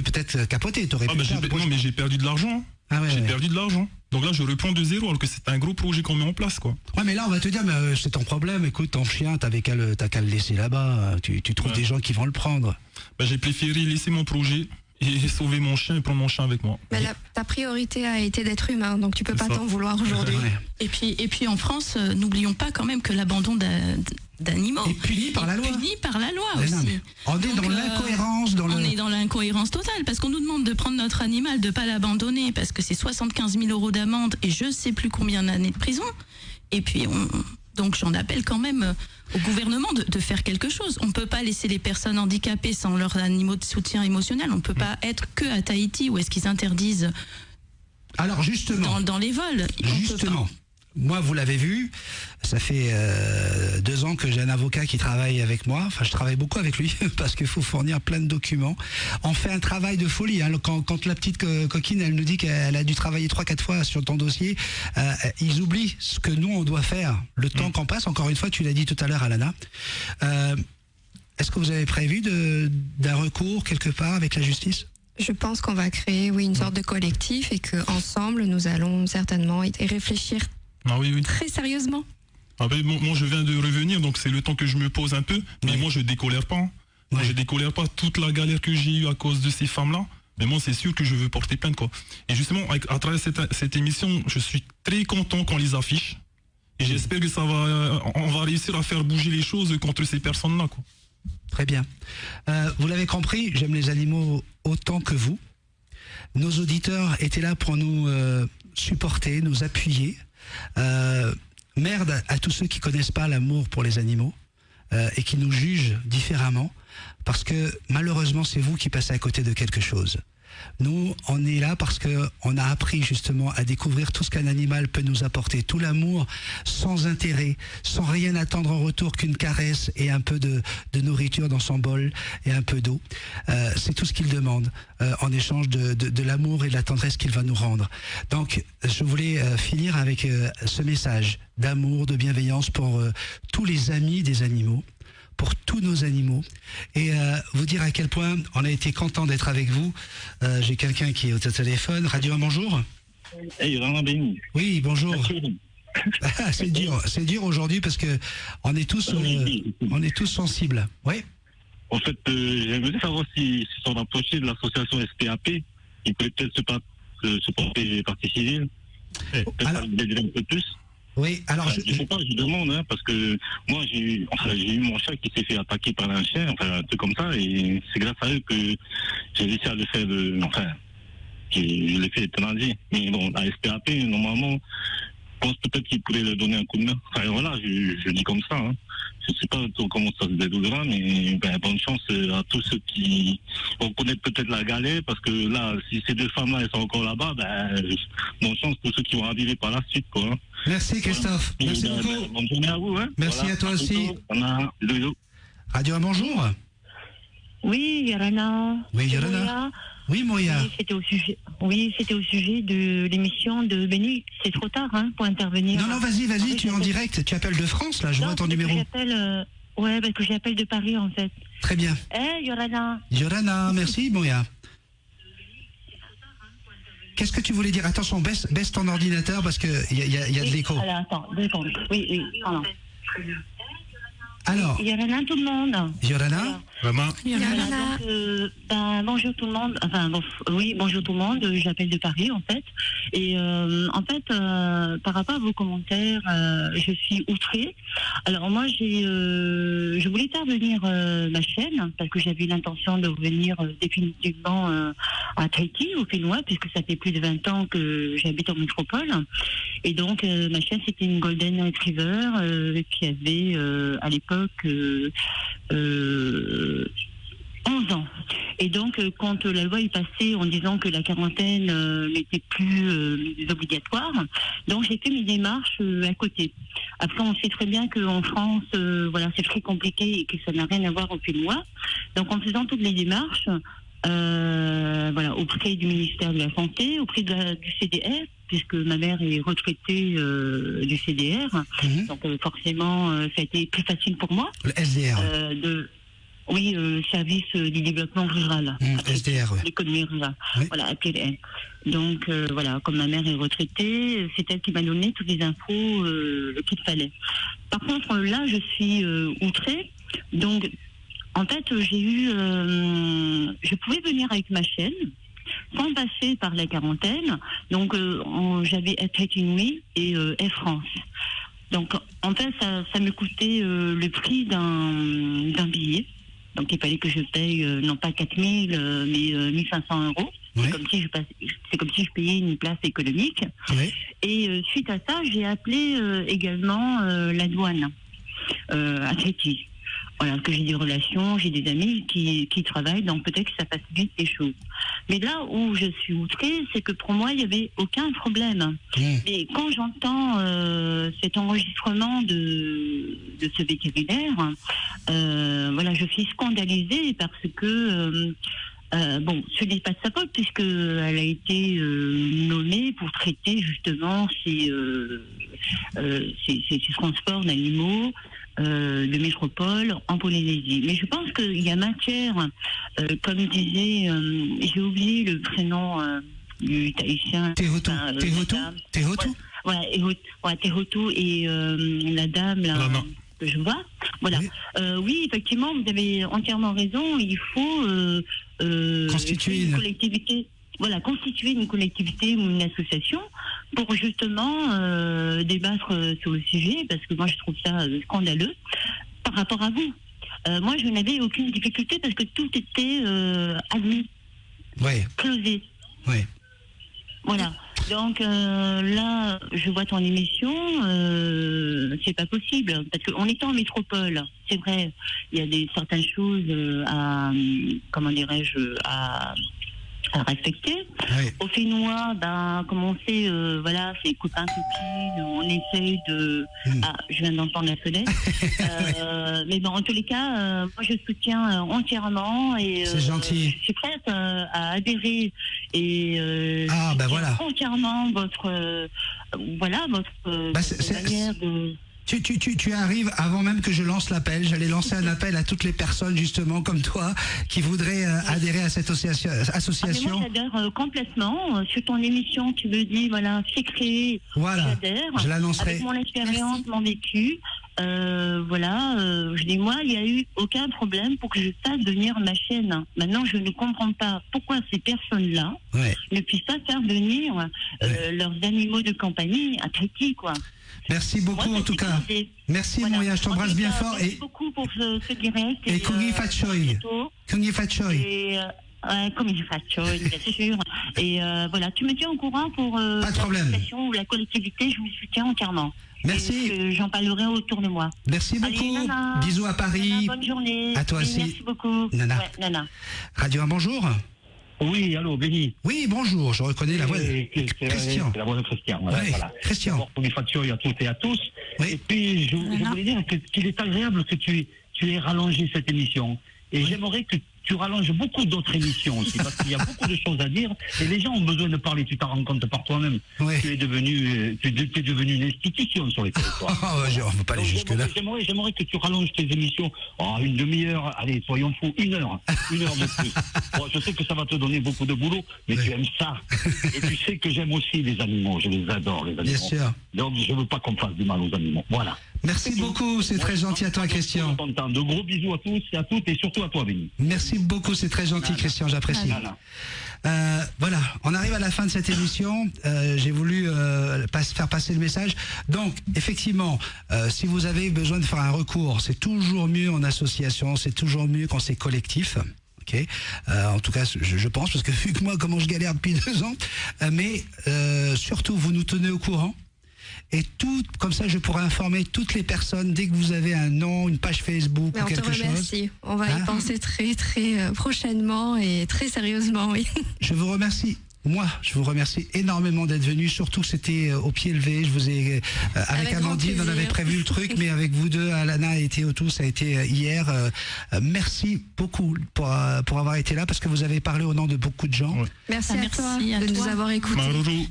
peut-être capoter. Mais j'ai perdu de l'argent. J'ai perdu de l'argent. Donc là, je reprends de zéro, alors que c'est un gros projet qu'on met en place, quoi. Ouais, mais là, on va te dire, mais c'est ton problème. Écoute, ton chien, t'as qu'à le laisser là-bas. Tu trouves des gens qui vont le prendre. J'ai préféré laisser mon projet et sauver mon chien et prendre mon chien avec moi. Mais ta priorité a été d'être humain, donc tu peux pas t'en vouloir aujourd'hui. Ouais. Et puis en France, n'oublions pas quand même que l'abandon d'animaux est puni par la loi. Aussi. On est dans l'incohérence. On est dans l'incohérence totale, parce qu'on nous demande de prendre notre animal, de pas l'abandonner, parce que c'est 75 000 € d'amende et je sais plus combien d'années de prison. Et puis donc j'en appelle quand même au gouvernement de faire quelque chose. On ne peut pas laisser les personnes handicapées sans leurs animaux de soutien émotionnel. On ne peut pas être que à Tahiti où est-ce qu'ils interdisent. Alors justement, dans les vols. Justement, moi vous l'avez vu, ça fait 2 ans que j'ai un avocat qui travaille avec moi. Enfin, je travaille beaucoup avec lui parce qu'il faut fournir plein de documents. On fait un travail de folie. Quand la petite coquine, elle nous dit qu'elle a dû travailler 3-4 fois sur ton dossier, ils oublient ce que nous on doit faire. Le temps qu'on passe. Encore une fois, tu l'as dit tout à l'heure, Alana. Est-ce que vous avez prévu d'un recours quelque part avec la justice? Je pense qu'on va créer, une sorte de collectif et qu'ensemble, nous allons certainement y réfléchir très sérieusement. Moi, je viens de revenir, donc c'est le temps que je me pose un peu. Mais moi, je décolère pas. Moi, je décolère pas toute la galère que j'ai eue à cause de ces femmes-là. Mais moi, c'est sûr que je veux porter plainte, quoi. Et justement, à travers cette émission, je suis très content qu'on les affiche. Et j'espère que on va réussir à faire bouger les choses contre ces personnes-là, quoi. Très bien. Vous l'avez compris, j'aime les animaux autant que vous. Nos auditeurs étaient là pour nous supporter, nous appuyer. Merde à tous ceux qui connaissent pas l'amour pour les animaux et qui nous jugent différemment, parce que malheureusement c'est vous qui passez à côté de quelque chose. Nous, on est là parce que on a appris justement à découvrir tout ce qu'un animal peut nous apporter, tout l'amour sans intérêt, sans rien attendre en retour qu'une caresse et un peu de nourriture dans son bol et un peu d'eau. C'est tout ce qu'il demande en échange de l'amour et de la tendresse qu'il va nous rendre. Donc, je voulais finir avec ce message d'amour, de bienveillance pour tous les amis des animaux, pour tous nos animaux, et vous dire à quel point on a été content d'être avec vous. J'ai quelqu'un qui est au téléphone. Radio 1, bonjour. Hey, oui, bonjour. C'est dur aujourd'hui parce que on est tous sensibles. Oui. En fait, j'aimerais savoir si son approché de l'association SPAP, il peut peut-être se porter partie civile. Peut-être aider un peu plus. Oui, alors je sais pas, je demande, hein, parce que moi j'ai eu mon chat qui s'est fait attaquer par un chien, enfin un truc comme ça, et c'est grâce à eux que j'ai réussi à le faire, je l'ai fait euthanasier. Mais bon, la SPAP, normalement, je pense peut-être qu'il pourrait leur donner un coup de main. Enfin voilà, je dis comme ça, hein. Je sais pas comment ça se déroulera, mais bonne chance à tous ceux qui vont connaître peut-être la galère, parce que là, si ces deux femmes-là, elles sont encore là-bas, bonne chance pour ceux qui vont arriver par la suite, quoi. Merci Christophe. Voilà. Merci beaucoup. Bonne journée à vous, hein. Merci à toi aussi. Radio 1, bonjour. Oui, Yorana. Oui, Yorana. Oui, Moya. Oui, c'était au sujet de l'émission de Benny. C'est trop tard, hein, pour intervenir. Non, vas-y, tu es en direct. Tu appelles de France, là, je vois ton numéro. Parce que j'appelle de Paris, en fait. Très bien. Yorana. Yorana, merci, Moya. Qu'est-ce que tu voulais dire? Attention, baisse ton ordinateur parce qu'il y a de l'écho. Alors, attends, 2 secondes. Oui, pardon. Alors, Yorana, tout le monde. Yorana, Vraiment. Yorana. Bonjour tout le monde. Bonjour tout le monde. J'appelle de Paris, en fait. Et en fait, par rapport à vos commentaires, je suis outrée. Alors moi, je voulais faire venir ma chaîne parce que j'avais l'intention de revenir définitivement à Tahiti, au Fénois, puisque ça fait plus de 20 ans que j'habite en métropole. Et donc, ma chaîne, c'était une Golden Retriever qui avait à l'époque 11 ans. Et donc, quand la loi est passée en disant que la quarantaine n'était plus obligatoire, donc j'ai fait mes démarches à côté. Après, on sait très bien qu'en France, c'est très compliqué et que ça n'a rien à voir au Fénois. Donc, en faisant toutes les démarches, auprès du ministère de la Santé, auprès du CDR, puisque ma mère est retraitée du CDR, donc forcément, ça a été plus facile pour moi. Le SDR. Service du développement rural. SDR, oui. L'économie rurale. Oui. Voilà, APLR. Donc, comme ma mère est retraitée, c'est elle qui m'a donné toutes les infos qu'il fallait. Par contre, là, je suis outrée. Donc, en fait, je pouvais venir avec ma chaîne, sans passer par la quarantaine. Donc, j'avais Air Inouï et Air France. Donc, en fait, ça me coûtait le prix d'un billet. Donc, il fallait que je paye, non pas 4 000, mais 1 500 €. Oui. C'est comme si je payais une place économique. Oui. Et suite à ça, j'ai appelé également la douane à Tahiti. Voilà, que j'ai des relations, j'ai des amis qui travaillent, donc peut-être que ça facilite les choses. Mais là où je suis outrée, c'est que pour moi, il n'y avait aucun problème. Mais quand j'entends cet enregistrement de ce vétérinaire, je suis scandalisée parce que, ce n'est pas de sa faute, puisqu'elle a été nommée pour traiter justement ces transports d'animaux de métropole en Polynésie. Mais je pense qu'il y a matière, comme disait, j'ai oublié le prénom du Tahitien. Tehotu. Tehotu et la dame là, que je vois. Voilà. Oui, effectivement, vous avez entièrement raison. Il faut constituer une collectivité. voilà, constituer une collectivité ou une association pour justement débattre sur le sujet, parce que moi je trouve ça scandaleux par rapport à vous. Moi je n'avais aucune difficulté parce que tout était admis, closé. Oui. Voilà. Donc là, je vois ton émission, c'est pas possible parce qu'en étant en métropole, c'est vrai, il y a certaines choses à, comment dirais-je, à respecter. Oui. Au Fénois, comme on sait, voilà, c'est copains, copines, on essaye de... Ah, je viens d'entendre la fenêtre. Mais bon, en tous les cas, moi je soutiens entièrement et c'est gentil. Je suis prête à adhérer et voilà. entièrement votre manière de... Tu arrives avant même que je lance l'appel. J'allais lancer un appel à toutes les personnes justement comme toi qui voudraient adhérer à cette association. Mais moi j'adhère complètement. Sur ton émission, tu me dis voilà, c'est créé. Voilà. J'adhère. Je l'annoncerai. Avec mon expérience, mon vécu. Je dis moi, il n'y a eu aucun problème pour que je fasse venir ma chaîne. Maintenant, je ne comprends pas pourquoi ces personnes-là ne puissent pas faire venir leurs animaux de compagnie à Tahiti, quoi. Merci beaucoup en tout cas. Merci Moya, je t'embrasse bien fort. Merci beaucoup pour ce direct. Et Kungi Fatchoy. Kungi Fatchoy. Kungi Fatchoy, bien sûr. Et voilà, tu me tiens au courant pour l'association ou la collectivité, je vous soutiens entièrement. Merci. J'en parlerai autour de moi. Merci beaucoup. Allez, Nana. Bisous à Paris. Nana, bonne journée. À toi aussi. Merci beaucoup. Nana. Ouais, Nana. Radio 1, bonjour. Oui, allô, Béni. Oui, bonjour, je reconnais la voix de Christian. C'est la voix de Christian. Voilà, voilà. Christian. Pour les factures à toutes et à tous. Oui. Et puis, je voulais dire qu'il est agréable que tu aies rallongé cette émission. Et j'aimerais que tu rallonges beaucoup d'autres émissions aussi, parce qu'il y a beaucoup de choses à dire, et les gens ont besoin de parler, tu t'en rends compte par toi-même. Tu es devenu une institution sur les territoires. On ne peut pas aller jusque-là. J'aimerais que tu rallonges tes émissions une demi-heure, allez, soyons fous, une heure de plus. Bon, je sais que ça va te donner beaucoup de boulot, mais tu aimes ça. Et tu sais que j'aime aussi les animaux, je les adore, les animaux. Bien sûr. Donc je ne veux pas qu'on fasse du mal aux animaux. Voilà. Merci beaucoup, c'est très gentil à toi, Christian. De gros bisous à tous et à toutes, et surtout à toi, Béni. Merci beaucoup, c'est très gentil, Christian, j'apprécie. Voilà, on arrive à la fin de cette émission. J'ai voulu faire passer le message. Donc, effectivement, si vous avez besoin de faire un recours, c'est toujours mieux en association, c'est toujours mieux quand c'est collectif. En tout cas, je pense, parce que vu que moi, comment je galère depuis 2 ans, mais surtout, vous nous tenez au courant. Et tout, comme ça, je pourrai informer toutes les personnes dès que vous avez un nom, une page Facebook ou quelque chose. Merci. On va y penser très très prochainement et très sérieusement, oui. Je vous remercie. Moi, je vous remercie énormément d'être venu. Surtout, c'était au pied levé. Je vous ai, avec Amandine, on avait prévu le truc, mais avec vous deux, Alana et Théo, ça a été hier. Merci beaucoup pour avoir été là, parce que vous avez parlé au nom de beaucoup de gens. Merci à toi de nous avoir écoutés.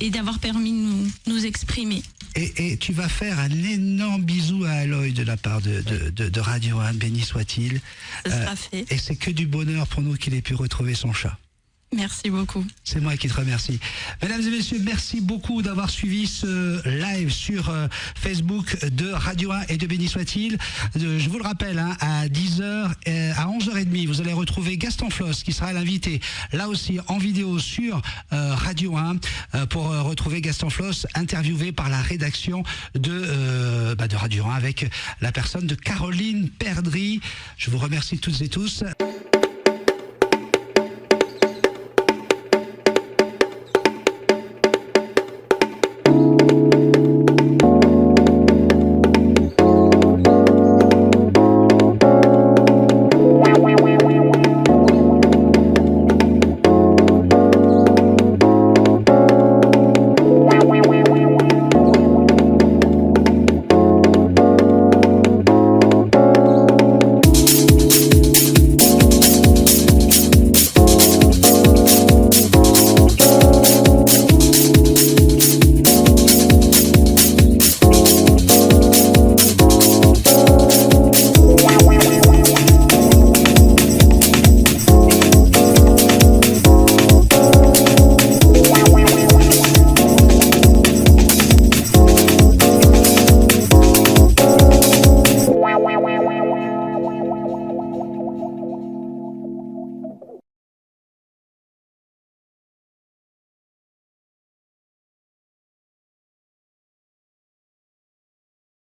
Et d'avoir permis de nous exprimer. Et tu vas faire un énorme bisou à Aloy de la part de Radio 1, béni soit-il. Ça sera fait. Et c'est que du bonheur pour nous qu'il ait pu retrouver son chat. Merci beaucoup. C'est moi qui te remercie. Mesdames et messieurs, merci beaucoup d'avoir suivi ce live sur Facebook de Radio 1 et de Béni soit-il. Je vous le rappelle, à 10h, à 11h30, vous allez retrouver Gaston Floss qui sera l'invité, là aussi en vidéo sur Radio 1, pour retrouver Gaston Floss interviewé par la rédaction de Radio 1 avec la personne de Caroline Perdry. Je vous remercie toutes et tous.